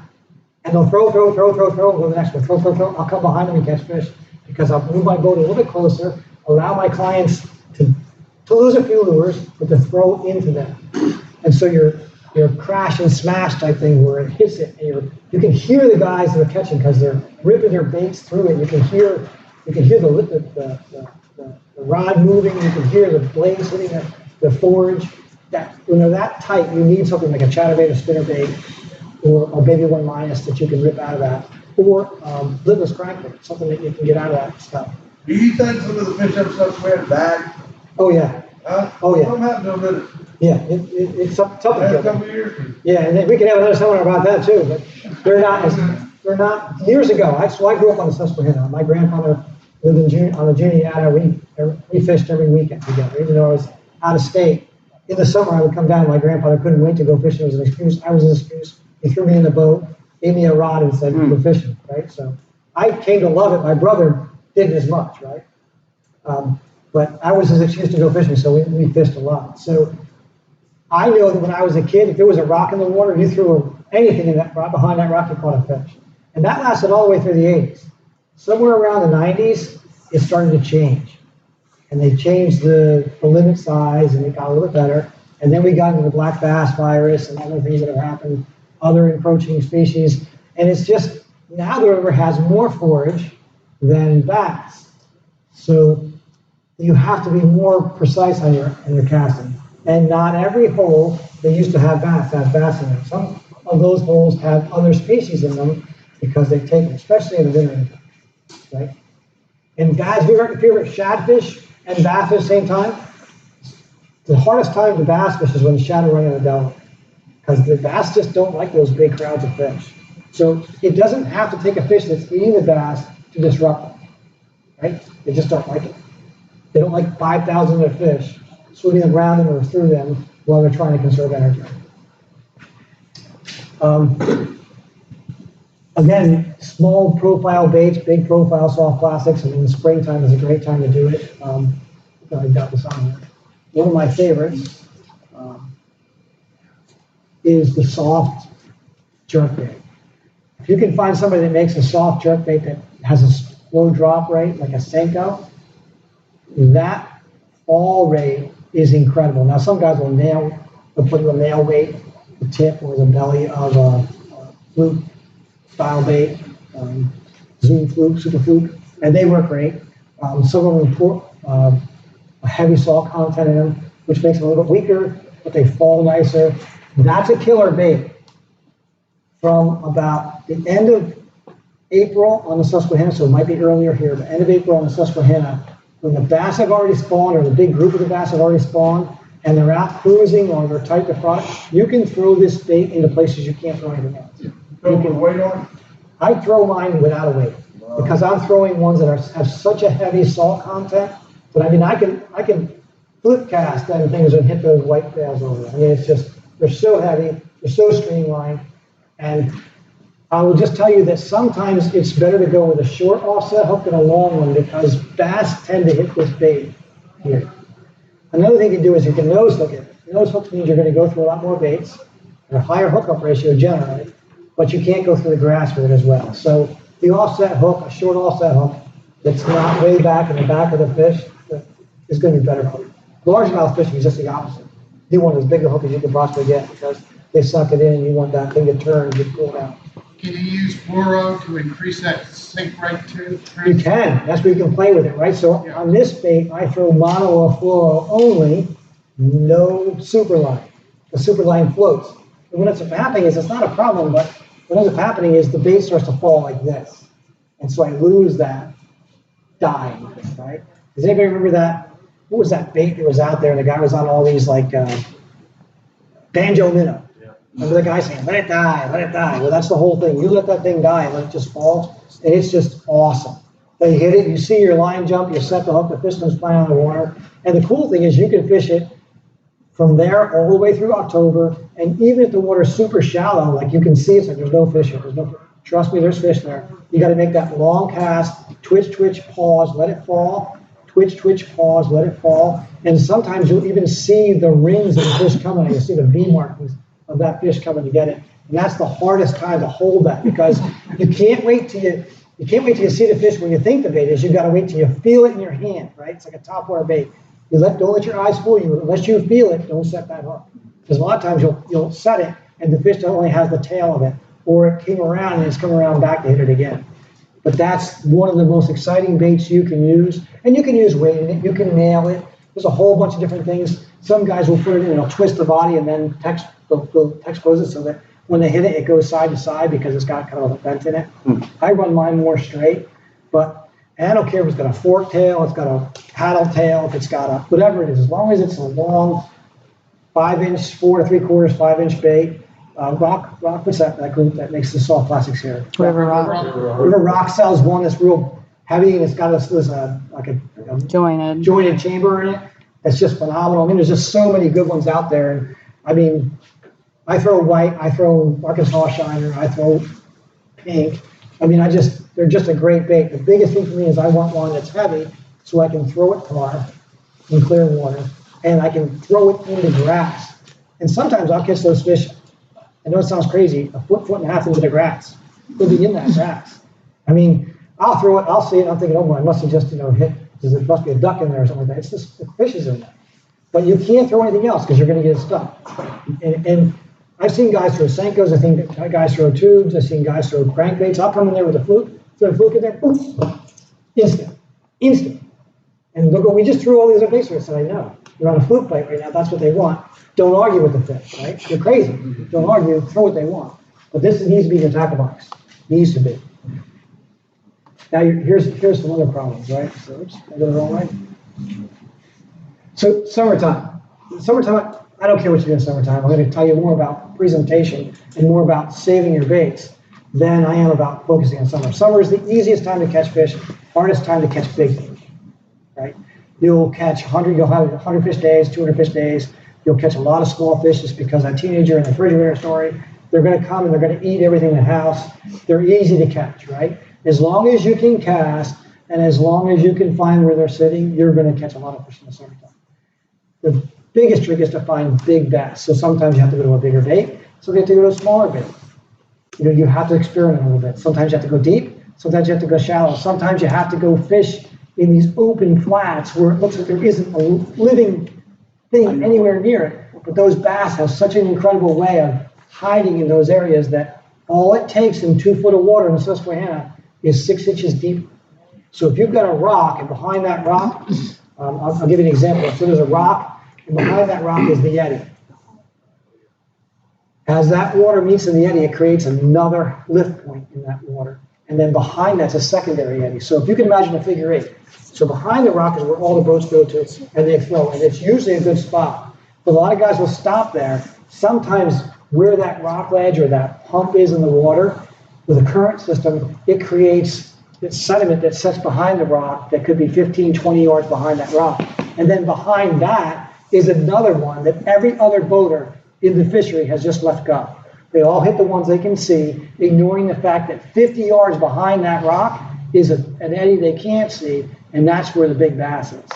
Speaker 5: and they'll throw, and go to the next one, throw. I'll come behind them and catch fish, because I'll move my boat a little bit closer, allow my clients to lose a few lures, but to throw into them. And so you're crash and smash type thing where it hits it, and you can hear the guys that are catching because they're ripping their baits through it. You can hear the rod moving. You can hear the blades hitting the forage. That when they're that tight, you need something like a chatterbait or spinnerbait or a baby 1- that you can rip out of that, or lipless crankbait, something that you can get out of that stuff.
Speaker 7: Do you think some of the fish ever Susquehanna died?
Speaker 5: Oh yeah. Oh yeah.
Speaker 7: What happened to them?
Speaker 5: Yeah, it's tough to
Speaker 7: Last
Speaker 5: kill.
Speaker 7: couple of years?
Speaker 5: Yeah, and then we can have another seminar about that too, but they're not, years ago, so I grew up on the Susquehanna. My grandfather lived on the Juniata. We fished every weekend together, even though I was out of state. In the summer, I would come down. My grandfather couldn't wait to go fishing. It was an excuse. I was an excuse. He threw me in the boat, gave me a rod, and said, "Go fishing." Right. So I came to love it. My brother didn't as much, right? But I was his excuse to go fishing, so we fished a lot. So I know that when I was a kid, if there was a rock in the water, you threw anything in that behind that rock, you caught a fish. And that lasted all the way through the 80s. Somewhere around the 90s, it started to change. And they changed the limit size, and it got a little bit better. And then we got into the black bass virus and other things that have happened, other encroaching species. And it's just, now the river has more forage than bass. So you have to be more precise on your casting. And not every hole they used to have bass has bass in them. Some of those holes have other species in them because they've taken, especially in the winter, right? And guys, we ever shadfish and bass at the same time? The hardest time to bass fish is when the shad are running in the Delaware, because the bass just don't like those big crowds of fish. So it doesn't have to take a fish that's eating the bass to disrupt them, right? They just don't like it. They don't like 5,000 of fish swimming around them or through them while they're trying to conserve energy. Again, small profile baits, big profile soft plastics. I mean, the springtime is a great time to do it. I got this on here. One of my favorites is the soft jerkbait. If you can find somebody that makes a soft jerkbait that has a slow drop rate, like a Senko, that fall rate is incredible. Now, some guys will put a nail bait, the tip or the belly of a fluke style bait, zoom fluke, super fluke, and they work great. Some of them put a heavy salt content in them, which makes them a little bit weaker, but they fall nicer. That's a killer bait. From about the end of April on the Susquehanna, so it might be earlier here, but end of April on the Susquehanna, when the bass have already spawned, or the big group of the bass have already spawned, and they're out cruising or they're tight to front, you can throw this bait into places you can't throw anything else.
Speaker 7: Throw with weight on it?
Speaker 5: I throw mine without a weight, because I'm throwing ones that have such a heavy salt content, that I mean, I can flip cast them things and hit those white bails over. I mean, it's just, they're so heavy, they're so streamlined, and I will just tell you that sometimes it's better to go with a short offset hook than a long one, because bass tend to hit this bait here. Another thing you can do is you can nose hook it. Nose hook means you're going to go through a lot more baits, and a higher hookup ratio generally, but you can't go through the grass with it as well. So the offset hook, a short offset hook, that's not way back in the back of the fish, is going to be better for you. Largemouth fishing is just the opposite. You want as big a hook as you can possibly get, because they suck it in and you want that thing to turn and get pulled out.
Speaker 4: Can you use fluoro to increase that sink rate too?
Speaker 5: You can, that's where you can play with it, right? So on this bait, I throw mono or fluoro only, no superline. The superline floats. And what ends up happening is, it's not a problem, but what ends up happening is the bait starts to fall like this. And so I lose that dive, right? Does anybody remember that? What was that bait that was out there? The guy was on all these like banjo minnow. Remember the guy saying, let it die, let it die. Well, that's the whole thing. You let that thing die and let it just fall, and it's just awesome. They hit it, you see your line jump, you set the hook, the fish comes flying on the water. And the cool thing is you can fish it from there all the way through October, and even if the water's super shallow, like you can see, it's like there's no fish here. Trust me, there's fish there. You got to make that long cast, twitch, twitch, pause, let it fall. Twitch, twitch, pause, let it fall. And sometimes you'll even see the rings of the fish coming. You'll see the V markings of that fish coming to get it. And that's the hardest time to hold that, because you can't wait till you see the fish where you think the bait is. You got to wait till you feel it in your hand, right? It's like a topwater bait. Don't let your eyes fool you. Unless you feel it, don't set that hook. Because a lot of times you'll set it and the fish only has the tail of it, or it came around and it's coming around back to hit it again. But that's one of the most exciting baits you can use. And you can use weight in it, you can nail it. There's a whole bunch of different things. Some guys will put it in and they'll twist the body and then they'll expose it so that when they hit it, it goes side to side because it's got kind of a vent in it. I run mine more straight, but I don't care if it's got a fork tail, it's got a paddle tail, if it's got a, whatever it is, as long as it's a long 5-inch, 4 3/4, 5-inch bait. Rock, what's that group that makes the soft plastics here?
Speaker 3: River Rock.
Speaker 5: River Rock sells one that's real heavy and it's got like a jointed chamber in it. That's just phenomenal. I mean, there's just so many good ones out there. And I mean, I throw white, I throw Arkansas Shiner, I throw pink. I mean, they're just a great bait. The biggest thing for me is I want one that's heavy so I can throw it far in clear water and I can throw it into grass. And sometimes I'll catch those fish, I know it sounds crazy, a foot and a half into the grass. They'll be in that grass. I mean, I'll throw it, I'll see it, I'm thinking, oh, I must have just, hit, there must be a duck in there or something like that. It's just, the fish is in there. But you can't throw anything else because you're going to get stuck. And I've seen guys throw Senkos, I've seen guys throw tubes, I've seen guys throw crankbaits. I'll come in there with a fluke, throw a fluke in there, boom, instant. And they'll go, we just threw all these other baits. I said, I know. You're on a fluke bite right now, that's what they want. Don't argue with the fish, right? You're crazy. Don't argue, throw what they want. But this needs to be your tackle box. Needs to be. Now, here's some other problems, right? So, oops, I got it wrong way. So, summertime. Summertime, I don't care what you do in summertime. I'm going to tell you more about presentation and more about saving your baits than I am about focusing on summer. Summer is the easiest time to catch fish, hardest time to catch big fish, right? You'll catch 100, you'll have 100 fish days, 200 fish days. You'll catch a lot of small fish just because that teenager in the refrigerator story, they're going to come and they're going to eat everything in the house. They're easy to catch, right? As long as you can cast and as long as you can find where they're sitting, you're going to catch a lot of fish in the summertime. The biggest trick is to find big bass. So sometimes you have to go to a bigger bait. So you have to go to a smaller bait. You have to experiment a little bit. Sometimes you have to go deep. Sometimes you have to go shallow. Sometimes you have to go fish in these open flats where it looks like there isn't a living thing anywhere near it. But those bass have such an incredible way of hiding in those areas that all it takes in 2 foot of water in the Susquehanna is 6 inches deep. So if you've got a rock and behind that rock, I'll give you an example. So there's a rock and behind that rock is the eddy. As that water meets in the eddy, it creates another lift point in that water. and then behind that's a secondary eddy. So if you can imagine a figure 8. So behind the rock is where all the boats go to, and they flow, and it's usually a good spot. But a lot of guys will stop there. Sometimes where that rock ledge or that hump is in the water, with a current system, it creates this sediment that sets behind the rock that could be 15, 20 yards behind that rock. And then behind that is another one that every other boater in the fishery has just left go. They all hit the ones they can see, ignoring the fact that 50 yards behind that rock is an eddy they can't see, and that's where the big bass is.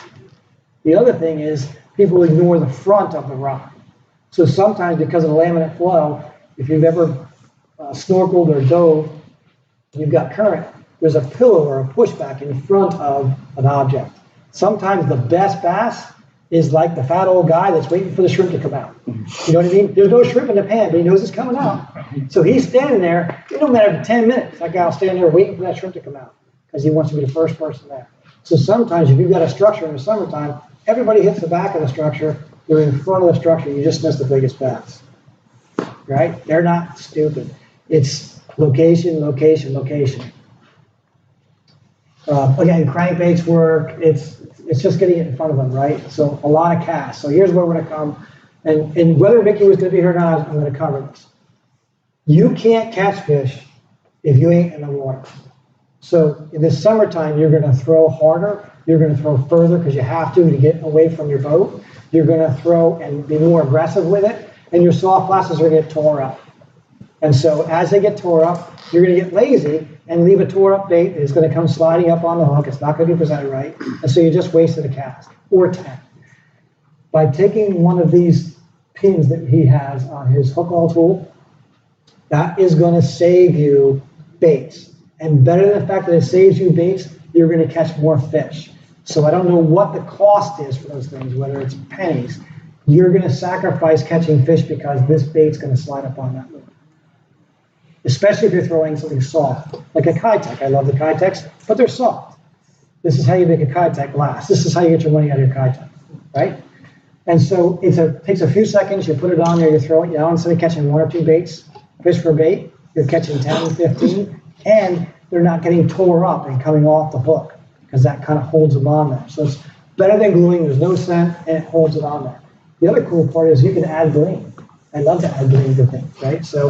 Speaker 5: The other thing is people ignore the front of the rock. So sometimes because of the laminate flow, if you've ever snorkeled or dove, you've got current, there's a pillow or a pushback in front of an object. Sometimes the best bass is like the fat old guy that's waiting for the shrimp to come out. You know what I mean? There's no shrimp in the pan, but he knows it's coming out. So he's standing there, it don't matter for 10 minutes, that guy will stand there waiting for that shrimp to come out because he wants to be the first person there. So sometimes if you've got a structure in the summertime, everybody hits the back of the structure, they're in front of the structure, you just missed the biggest bass. Right? They're not stupid. It's location, location, location. Again, crankbaits work, it's just getting it in front of them, right? So a lot of casts. So here's where we're gonna come, and whether Mickey was gonna be here or not, I'm gonna cover this. You can't catch fish if you ain't in the water. So in the summertime, you're gonna throw harder, you're gonna throw further because you have to get away from your boat. You're gonna throw and be more aggressive with it, and your soft glasses are gonna get tore up. And so as they get tore up, you're gonna get lazy and leave a tore up bait that is gonna come sliding up on the hook. It's not gonna be presented right. And so you just wasted a cast or 10. By taking one of these pins that he has on his hook all tool, that is gonna save you baits. And better than the fact that it saves you baits, you're gonna catch more fish. So I don't know what the cost is for those things, whether it's pennies. You're gonna sacrifice catching fish because this bait's gonna slide up on that lure. Especially if you're throwing something soft, like a Kitech. I love the Kitechs, but they're soft. This is how you make a Kitech last. This is how you get your money out of your Kitech, right? And so it takes a few seconds, you put it on there, you throw it down, instead of catching 1 or 2 baits, fish for bait, you're catching 10, 15, and they're not getting tore up and coming off the hook, because that kind of holds them on there. So it's better than gluing, there's no scent, and it holds it on there. The other cool part is you can add bling. I love to add bling to things, right? So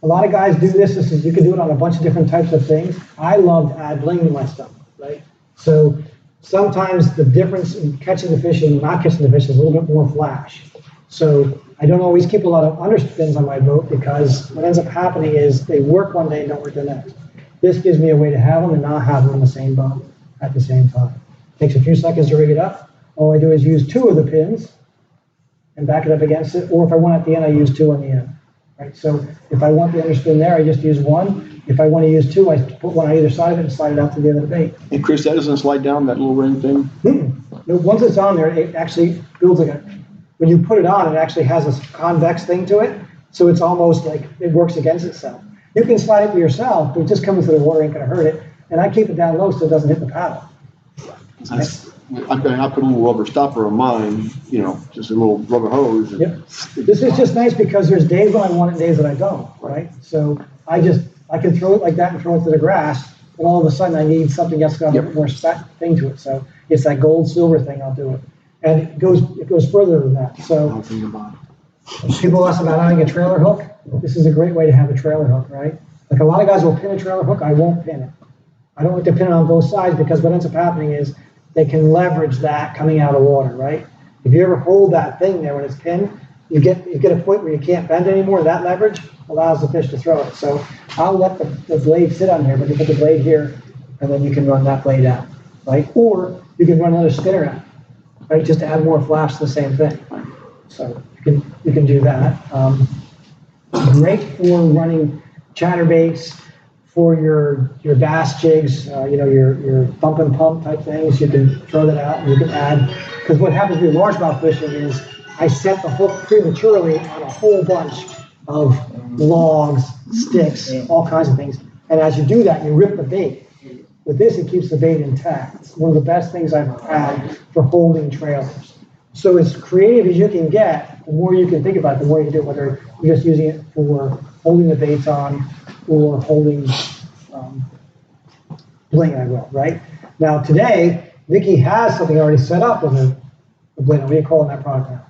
Speaker 5: a lot of guys do this. You can do it on a bunch of different types of things. I love to add bling to my stuff, right? So sometimes the difference in catching the fish and not catching the fish is a little bit more flash. So I don't always keep a lot of underspins on my boat because what ends up happening is they work one day and don't work the next. This gives me a way to have them and not have them on the same boat at the same time. Takes a few seconds to rig it up. All I do is use 2 of the pins and back it up against it. Or if I want at the end, I use 2 on the end. Right, so if I want the underspin there, I just use 1. If I want to use 2, I put 1 on either side of it and slide it out to the end of the bait.
Speaker 2: And Chris, that doesn't slide down, that little ring thing?
Speaker 5: Once it's on there, it actually builds like when you put it on, it actually has this convex thing to it. So it's almost like it works against itself. You can slide it to yourself, but just coming through the water ain't gonna hurt it. And I keep it down low so it doesn't hit the paddle.
Speaker 2: I put a little rubber stopper on mine, just a little rubber hose.
Speaker 5: Yep. This is just nice because there's days when I want it and days that I don't, right? So I can throw it like that and throw it to the grass, but all of a sudden I need something else to have a bit more thing to it. So it's that gold silver thing, I'll do it. And it goes further than that. So people ask about having a trailer hook. This is a great way to have a trailer hook, right? Like a lot of guys will pin a trailer hook, I won't pin it. I don't like to pin it on both sides because what ends up happening is they can leverage that coming out of water, right? If you ever hold that thing there when it's pinned, you get a point where you can't bend anymore. That leverage allows the fish to throw it. So I'll let the blade sit on here, but you put the blade here, and then you can run that blade out, right? Or you can run another spinner out, right? Just to add more flaps to the same thing. So you can do that. Great for running chatterbaits. For your bass jigs, your bump and pump type things, you can throw that out and you can add, because what happens with largemouth fishing is I set the hook prematurely on a whole bunch of logs, sticks, all kinds of things. And as you do that, you rip the bait. With this, it keeps the bait intact. It's one of the best things I've had for holding trailers. So as creative as you can get, the more you can think about it, the more you can do it, whether you're just using it for holding the baits on, or holding bling, I will, right? Now today, Vicky has something already set up with the bling. What are you calling that product now?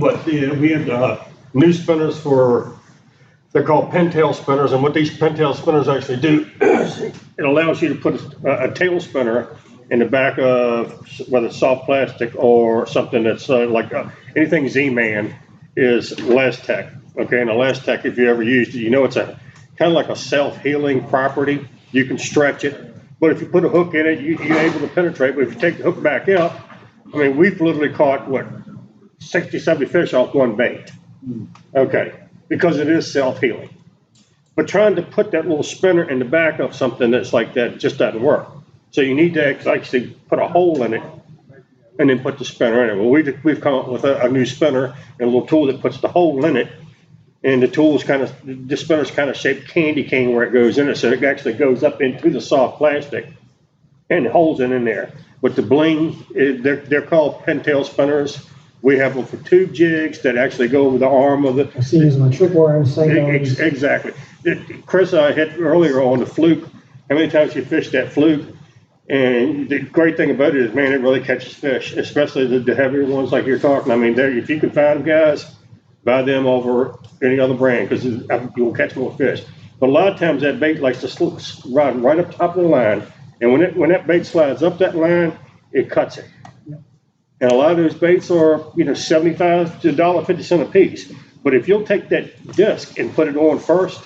Speaker 8: But we have new spinners they're called Pintail Spinners, and what these Pintail Spinners actually do is it allows you to put a tail spinner in the back of whether it's soft plastic or something that's anything Z-Man is Lastech. Okay, and a Lastech, if you ever used it, you know it's a kind of like a self-healing property. You can stretch it, but if you put a hook in it, you're able to penetrate. But if you take the hook back out, I mean, we've literally caught 60, 70 fish off one bait. Okay, because it is self-healing. But trying to put that little spinner in the back of something that's like that just doesn't work. So you need to actually put a hole in it and then put the spinner in it. Well, we've come up with a new spinner and a little tool that puts the hole in it. And the spinner's kind of shaped candy cane where it goes in it. So it actually goes up into the soft plastic and holds it in there. But the bling, they're called Pintail Spinners. We have them for tube jigs that actually go over the arm of the.
Speaker 5: I see using my trick worms, Senkos.
Speaker 8: Exactly. Chris, I hit earlier on the fluke. How many times you fished that fluke? And the great thing about it is, man, it really catches fish, especially the heavier ones like you're talking. I mean, if you can find them, guys, buy them over any other brand because you'll catch more fish. But a lot of times that bait likes to ride right up top of the line. And when that bait slides up that line, it cuts it. And a lot of those baits are, $75 to $1.50 a piece. But if you'll take that disc and put it on first,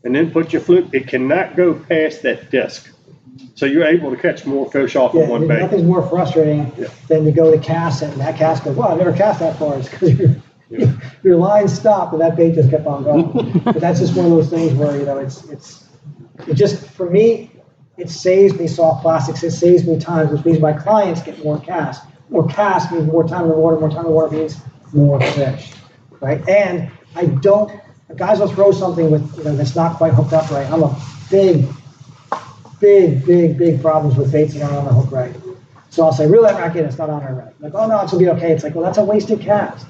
Speaker 8: and then put your fluke, it cannot go past that disc. So you're able to catch more fish off of one bait.
Speaker 5: Nothing's more frustrating than to go to cast it, and that cast goes, wow, I never cast that far. It's because your line stopped, and that bait just kept on going. But that's just one of those things where, it just, for me, it saves me soft plastics, it saves me time, which means my clients get more cast. More cast means more time in the water, more time in the water means more fish, right? And guys will throw something with, that's not quite hooked up right. I'm a big problems with baits that aren't on the hook right. So I'll say, reel that rack in, it's not on there right. Like, oh no, it's gonna be okay. It's like, well, that's a wasted cast.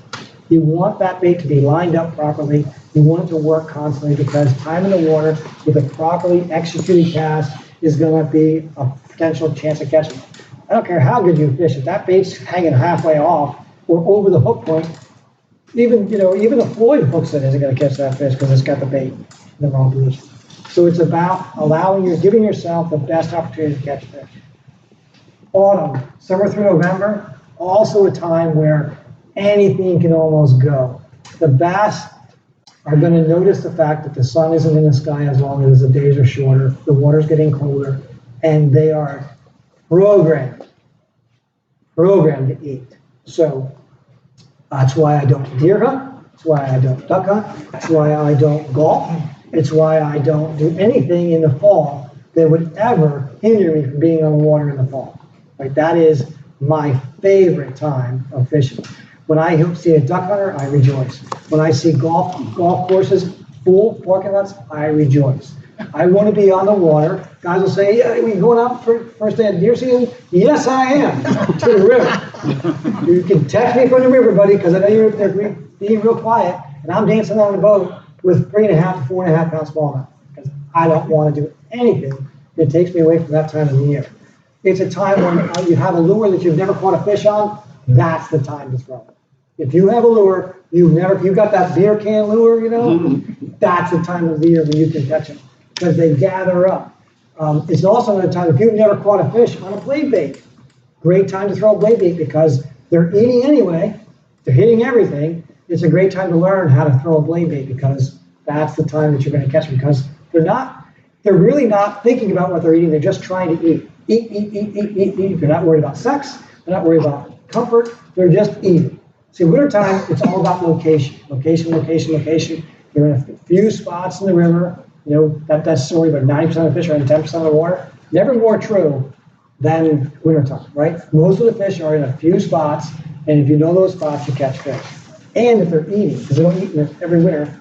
Speaker 5: You want that bait to be lined up properly. You want it to work constantly because time in the water with a properly executed cast is gonna be a potential chance of catching it. I don't care how good you fish, if that bait's hanging halfway off or over the hook point, even a Floyd hooks it isn't going to catch that fish because it's got the bait in the wrong position. So it's about giving yourself the best opportunity to catch fish. Autumn, summer through November, also a time where anything can almost go. The bass are going to notice the fact that the sun isn't in the sky as long as the days are shorter, the water's getting colder, and they are programmed to eat. So that's why I don't deer hunt. That's why I don't duck hunt. That's why I don't golf. It's why I don't do anything in the fall that would ever hinder me from being on the water in the fall. Right? That is my favorite time of fishing. When I see a duck hunter, I rejoice. When I see golf courses full parking lots, I rejoice. I want to be on the water. Guys will say, yeah, are we going out for first day of deer season? Yes, I am. To the river. You can text me from the river, buddy, because I know they're being real quiet, and I'm dancing on the boat with 3.5 to 4.5 pound smallmouth because I don't want to do anything that takes me away from that time of the year. It's a time when you have a lure that you've never caught a fish on. That's the time to throw it. If you have a lure, you've got that beer can lure, that's the time of the year when you can catch them because they gather up. It's also another time, if you've never caught a fish on a blade bait, great time to throw a blade bait because they're eating anyway, they're hitting everything. It's a great time to learn how to throw a blade bait because that's the time that you're going to catch them because they're really not thinking about what they're eating, they're just trying to eat. Eat. They're not worried about sex, they're not worried about comfort, they're just eating. See, wintertime, it's all about location. Location. You're in a few spots in the river. That's story about 90% of the fish are in 10% of the water. Never more true than wintertime, right? Most of the fish are in a few spots, and if you know those spots, you catch fish. And if they're eating, because they don't eat every winter,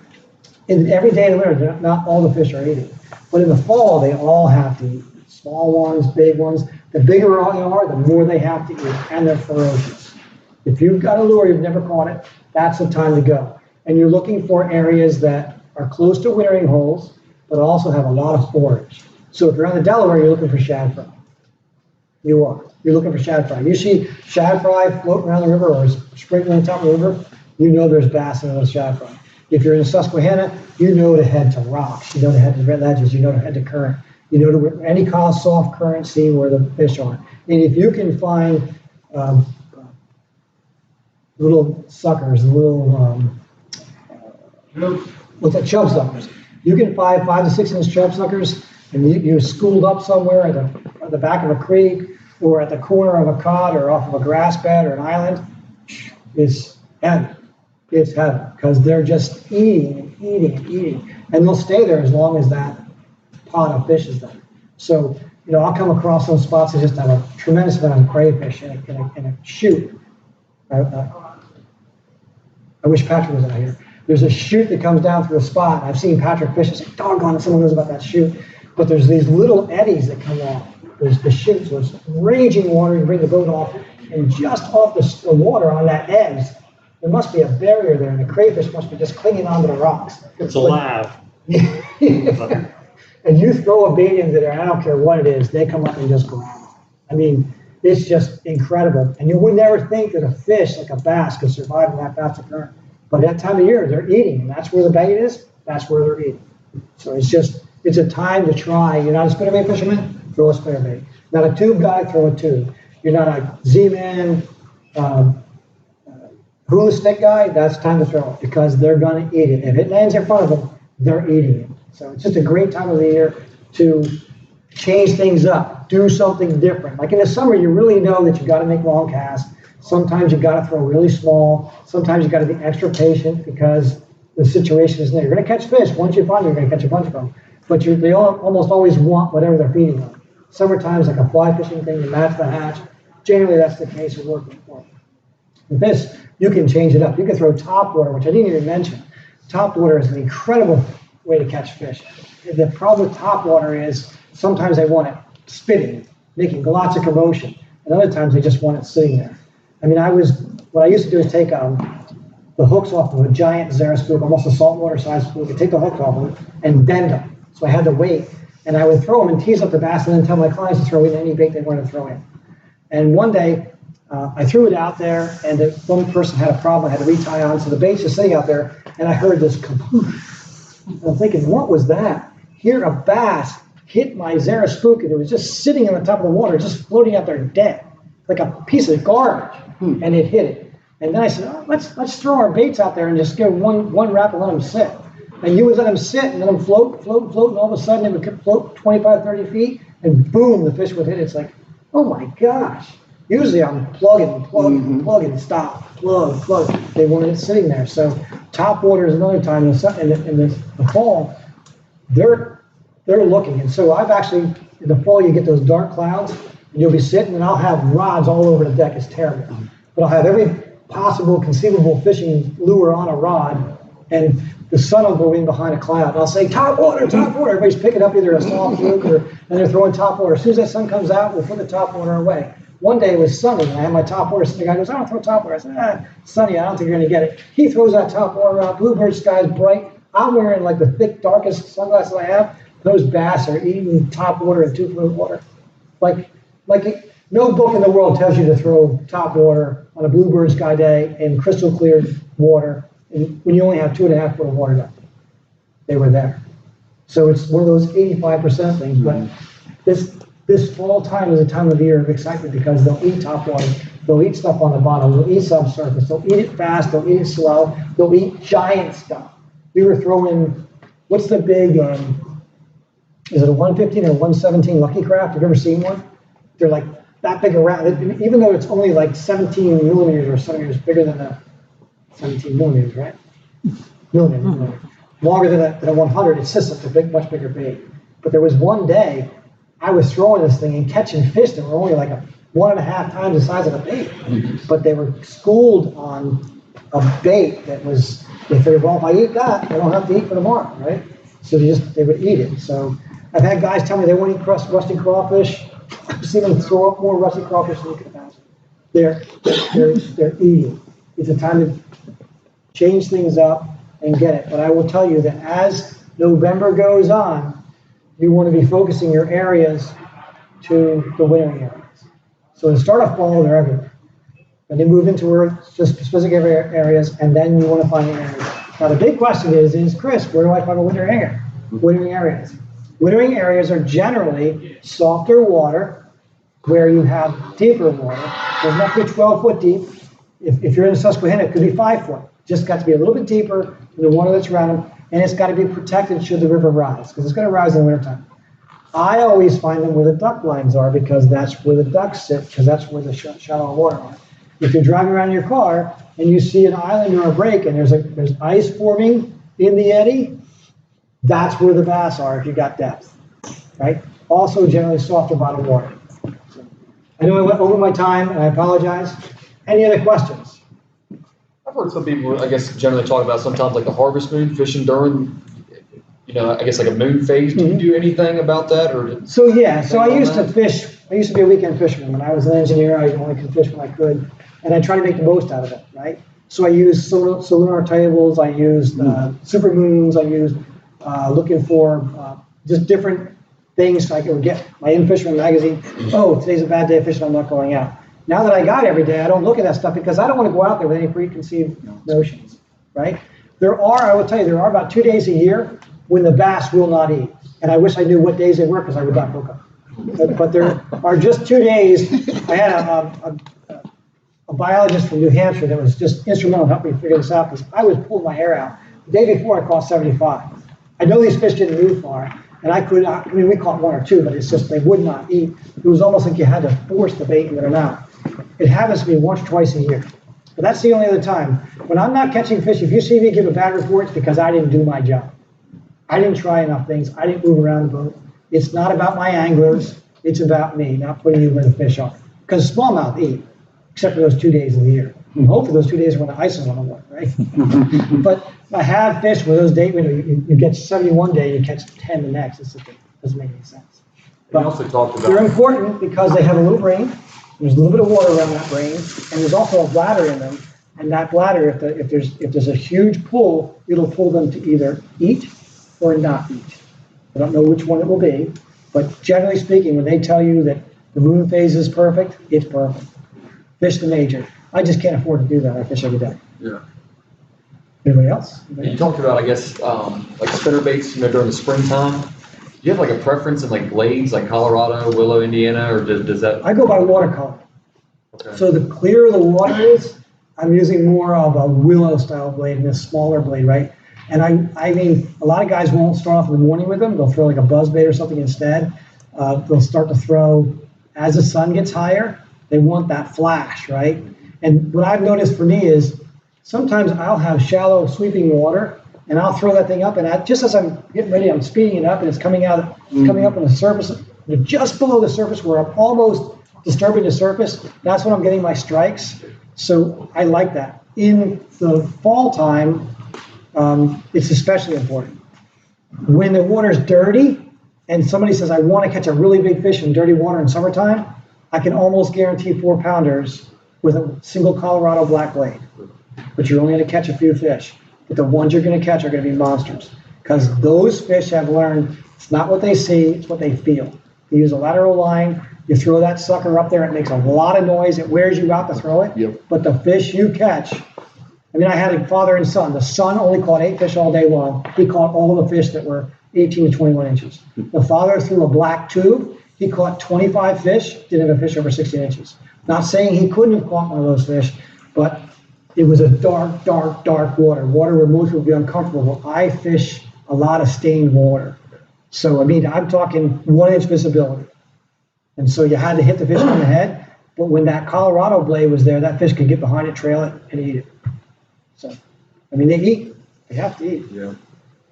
Speaker 5: in every day of the winter, not all the fish are eating. But in the fall, they all have to eat. Small ones, big ones. The bigger they are, the more they have to eat, and they're ferocious. If you've got a lure, you've never caught it, that's the time to go. And you're looking for areas that are close to wintering holes, but also have a lot of forage. So if you're on the Delaware, you're looking for shad fry. You are. You're looking for shad fry. You see shad fry floating around the river or sprinkling on top of the river, you know there's bass in those shad fry. If you're in the Susquehanna, you know to head to rocks. You know to head to red ledges. You know to head to current. You know to any kind of soft current, see where the fish are. And if you can find little suckers, little what's that, chub suckers. You can find 5 to 6 inch chub suckers, and you're schooled up somewhere at the back of a creek or at the corner of a cod or off of a grass bed or an island. It's heavy. It's heavy because they're just eating and eating and eating, and they'll stay there as long as that pot of fish is there. So, I'll come across those spots that just have a tremendous amount of crayfish in a chute. I wish Patrick was out here. There's a chute that comes down through a spot. I've seen Patrick fish and say, doggone it, someone knows about that chute. But there's these little eddies that come off. There's the chute, so it's raging water. You bring the boat off, and just off the water on that edge, there must be a barrier there, and the crayfish must be just clinging onto the rocks.
Speaker 8: It's alive.
Speaker 5: And you throw a bait into there, I don't care what it is, they come up and just grab it. I mean, it's just incredible. And you would never think that a fish like a bass could survive in that fast of current. But that time of year, they're eating, and that's where the bait is, that's where they're eating. So it's a time to try. You're not a spinnerbait fisherman, throw a spinnerbait. Not a tube guy, throw a tube. You're not a Z-Man, hula stick guy, that's time to throw it, because they're gonna eat it. If it lands in front of them, they're eating it. So it's just a great time of the year to change things up, do something different. Like in the summer, you really know that you gotta make long casts. Sometimes you gotta throw really small. Sometimes you gotta be extra patient because the situation is there. You're gonna catch fish. Once you find them, you're gonna catch a bunch of them. But they almost always want whatever they're feeding on. Summertime is like a fly fishing thing to match the hatch. Generally, that's the case we're working for. With this, you can change it up. You can throw topwater, which I didn't even mention. Topwater is an incredible way to catch fish. The problem with topwater is sometimes they want it spitting, making lots of commotion, and other times they just want it sitting there. I mean, what I used to do is take the hooks off of a giant Zara spook, almost a saltwater size spook, and take the hooks off of it and bend them. So I had to wait, and I would throw them and tease up the bass, and then tell my clients to throw in any bait they wanted to throw in. And one day, I threw it out there, and one person had a problem. I had to retie on, so the bait's just sitting out there, and I heard this kaboosh. I'm thinking, what was that? Here, a bass hit my Zara spook, and it was just sitting on the top of the water, just floating out there dead, like a piece of garbage, and it hit it. And then I said, oh, let's throw our baits out there and just give one wrap and let them sit. And you would let them sit and let them float, and all of a sudden they would float 25, 30 feet, and boom, the fish would hit it. It's like, oh my gosh. Usually I'm plugging, stop, plug. They wanted it sitting there. So topwater is another time in the fall, they're looking. And so I've actually, in the fall, you get those dark clouds, and you'll be sitting, and I'll have rods all over the deck. It's terrible. But I'll have every possible, conceivable fishing lure on a rod, and the sun will go in behind a cloud. And I'll say, topwater. Everybody's picking up either a soft fluke and they're throwing topwater. As soon as that sun comes out, we'll put the topwater away. One day it was sunny, and I had my topwater, and the guy goes, I don't throw topwater. I said, sunny, I don't think you're gonna get it. He throws that topwater out, bluebird sky's bright. I'm wearing like the thick, darkest sunglasses I have. Those bass are eating topwater and 2 foot water. Like no book in the world tells you to throw topwater on a bluebird sky day in crystal clear water when you only have 2.5 foot of water left. They were there. So it's one of those 85% things, but this fall time is a time of year of excitement because they'll eat topwater, they'll eat stuff on the bottom, they'll eat subsurface, they'll eat it fast, they'll eat it slow, they'll eat giant stuff. We were throwing, what's the big, is it a 115 or 117 Lucky Craft? Have you ever seen one? They're like that big around, even though it's only like 17 millimeters or centimeters bigger than the 17 millimeters, right? Millimeters. Longer than a 100, it's just such a much bigger bait. But there was one day I was throwing this thing and catching fish that were only like 1.5 times the size of the bait, but they were schooled on a bait that was, they figured, well, if I eat that, I don't have to eat for tomorrow, right? So they would eat it. So I've had guys tell me they won't eat rusty crawfish. I've seen them throw up more rusty crawfish than you can imagine. They're eating. It's a time to change things up and get it. But I will tell you that as November goes on, you want to be focusing your areas to the wintering areas. So to start off fall, they're everywhere. And they move into where just specific areas, and then you want to find areas. Now the big question is Chris, where do I find a wintering area? Wintering areas. Wintering areas are generally softer water where you have deeper water. Doesn't have to be 12 foot deep. If you're in Susquehanna, it could be 5 foot. Just got to be a little bit deeper than the water that's around them, and it's got to be protected should the river rise, because it's going to rise in the wintertime. I always find them where the duck lines are, because that's where the ducks sit, because that's where the shallow water are. If you're driving around in your car and you see an island or a break and there's ice forming in the eddy, that's where the bass are if you got depth, right? Also generally softer bottom water. I know I went over my time and I apologize. Any other questions?
Speaker 9: I've heard some people, I guess, generally talk about sometimes like the harvest moon, fishing during, I guess like a moon phase. Do you do anything about that, or?
Speaker 5: So yeah, so I used to fish. I used to be a weekend fisherman. When I was an engineer, I only could fish when I could, and I try to make the most out of it, right? So I used solar tables. I used super moons. I used looking for just different things so I could get my In-Fisherman magazine. Oh, today's a bad day of fishing. I'm not going out. Now that I got every day, I don't look at that stuff because I don't want to go out there with any preconceived notions, right? I will tell you, there are about 2 days a year when the bass will not eat. And I wish I knew what days they were because I would not hook them. But there are just 2 days. I had a biologist from New Hampshire that was just instrumental in helping me figure this out because I was pulling my hair out. The day before I caught 75. I know these fish didn't move far. And we caught 1 or 2, but it's just they would not eat. It was almost like you had to force the bait in their mouth. It happens to me once or twice a year. But that's the only other time. When I'm not catching fish, if you see me give a bad report, it's because I didn't do my job. I didn't try enough things. I didn't move around the boat. It's not about my anglers. It's about me, not putting you where the fish are. Because smallmouth eat, except for those 2 days of the year. And hopefully those 2 days when the ice is on the water, right? But I have fish where those days, you get 71 day, you catch 10 the next. It doesn't make any sense. But
Speaker 9: also talked about
Speaker 5: they're important because they have a little brain. There's a little bit of water around that brain, and there's also a bladder in them. And that bladder, if there's a huge pull, it'll pull them to either eat or not eat. I don't know which one it will be, but generally speaking, when they tell you that the moon phase is perfect, it's perfect. Fish the major. I just can't afford to do that. I fish every day.
Speaker 9: Yeah.
Speaker 5: Anybody else?
Speaker 9: You talked about, I guess, like spinner baits, during the springtime. Do you have like a preference in like blades, like Colorado, Willow, Indiana, or does that?
Speaker 5: I go by watercolor.
Speaker 9: Okay.
Speaker 5: So the clearer the water is, I'm using more of a willow style blade and a smaller blade, right? And I mean, a lot of guys won't start off in the morning with them. They'll throw like a buzz bait or something instead. They'll start to throw as the sun gets higher. They want that flash, right? And what I've noticed for me is sometimes I'll have shallow sweeping water and I'll throw that thing up, and just as I'm getting ready, I'm speeding it up and it's coming up on the surface, just below the surface where I'm almost disturbing the surface. That's when I'm getting my strikes. So I like that. In the fall time, it's especially important. When the water's dirty and somebody says, I want to catch a really big fish in dirty water in summertime, I can almost guarantee 4-pounders with a single Colorado black blade. But you're only going to catch a few fish. But the ones you're going to catch are going to be monsters. Because those fish have learned it's not what they see, it's what they feel. You use a lateral line, you throw that sucker up there, it makes a lot of noise, it wears you out to throw it.
Speaker 2: Yep.
Speaker 5: But the fish you catch, I had a father and son. The son only caught 8 fish all day long. He caught all the fish that were 18 to 21 inches. The father threw a black tube. He caught 25 fish, didn't have a fish over 16 inches. Not saying he couldn't have caught one of those fish, but it was a dark, dark, dark water where most would be uncomfortable. I fish a lot of stained water. So, I'm talking 1 inch visibility. And so you had to hit the fish on the head, but when that Colorado blade was there, that fish could get behind it, trail it, and eat it. So, they eat. They have to eat.
Speaker 9: Yeah.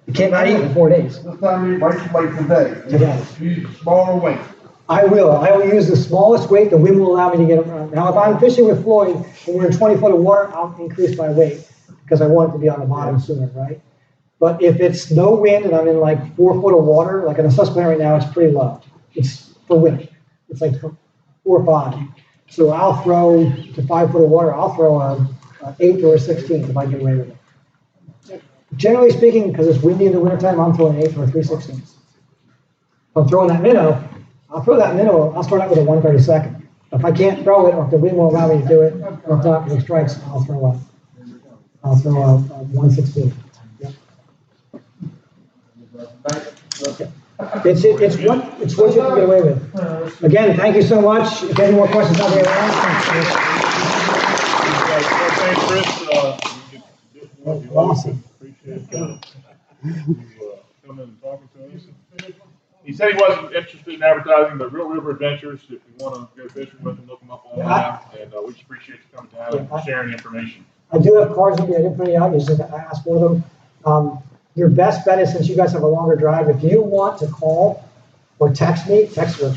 Speaker 5: You can't not eat in 4 days.
Speaker 7: This time you break the weight today.
Speaker 5: Today.
Speaker 7: Use smaller weight.
Speaker 5: I will use the smallest weight the wind will allow me to get around. Now, if I'm fishing with Floyd and we're in 20 foot of water, I'll increase my weight because I want it to be on the bottom sooner, right? But if it's no wind and I'm in like 4 foot of water, like in the Susquehanna right now, it's pretty low. It's for wind. It's like 4 or 5. So I'll throw to 5 foot of water. I'll throw an 8 or a 16 if I get away with it. Generally speaking, because it's windy in the wintertime, I'm throwing 8 or 3/16. I'm throwing that minnow, I'll throw that minnow, I'll start out with a 1/32. If I can't throw it, or if the wind won't allow me to do it, or if not, with strikes, I'll throw a 1/16. Yep. It's what you can get away with. Again, thank you so much. If any more questions, I'll be around.
Speaker 1: Thanks, Chris.
Speaker 5: Awesome.
Speaker 1: Appreciate you coming and talking to us. He said he wasn't interested in advertising, but Real River Adventures, if you want to go fishing with him, look him up online. And we just appreciate you coming down and sharing the information.
Speaker 5: I do have cards with me. I didn't print it out. Just I asked for them. Your best bet is, since you guys have a longer drive, if you want to call or text me, text or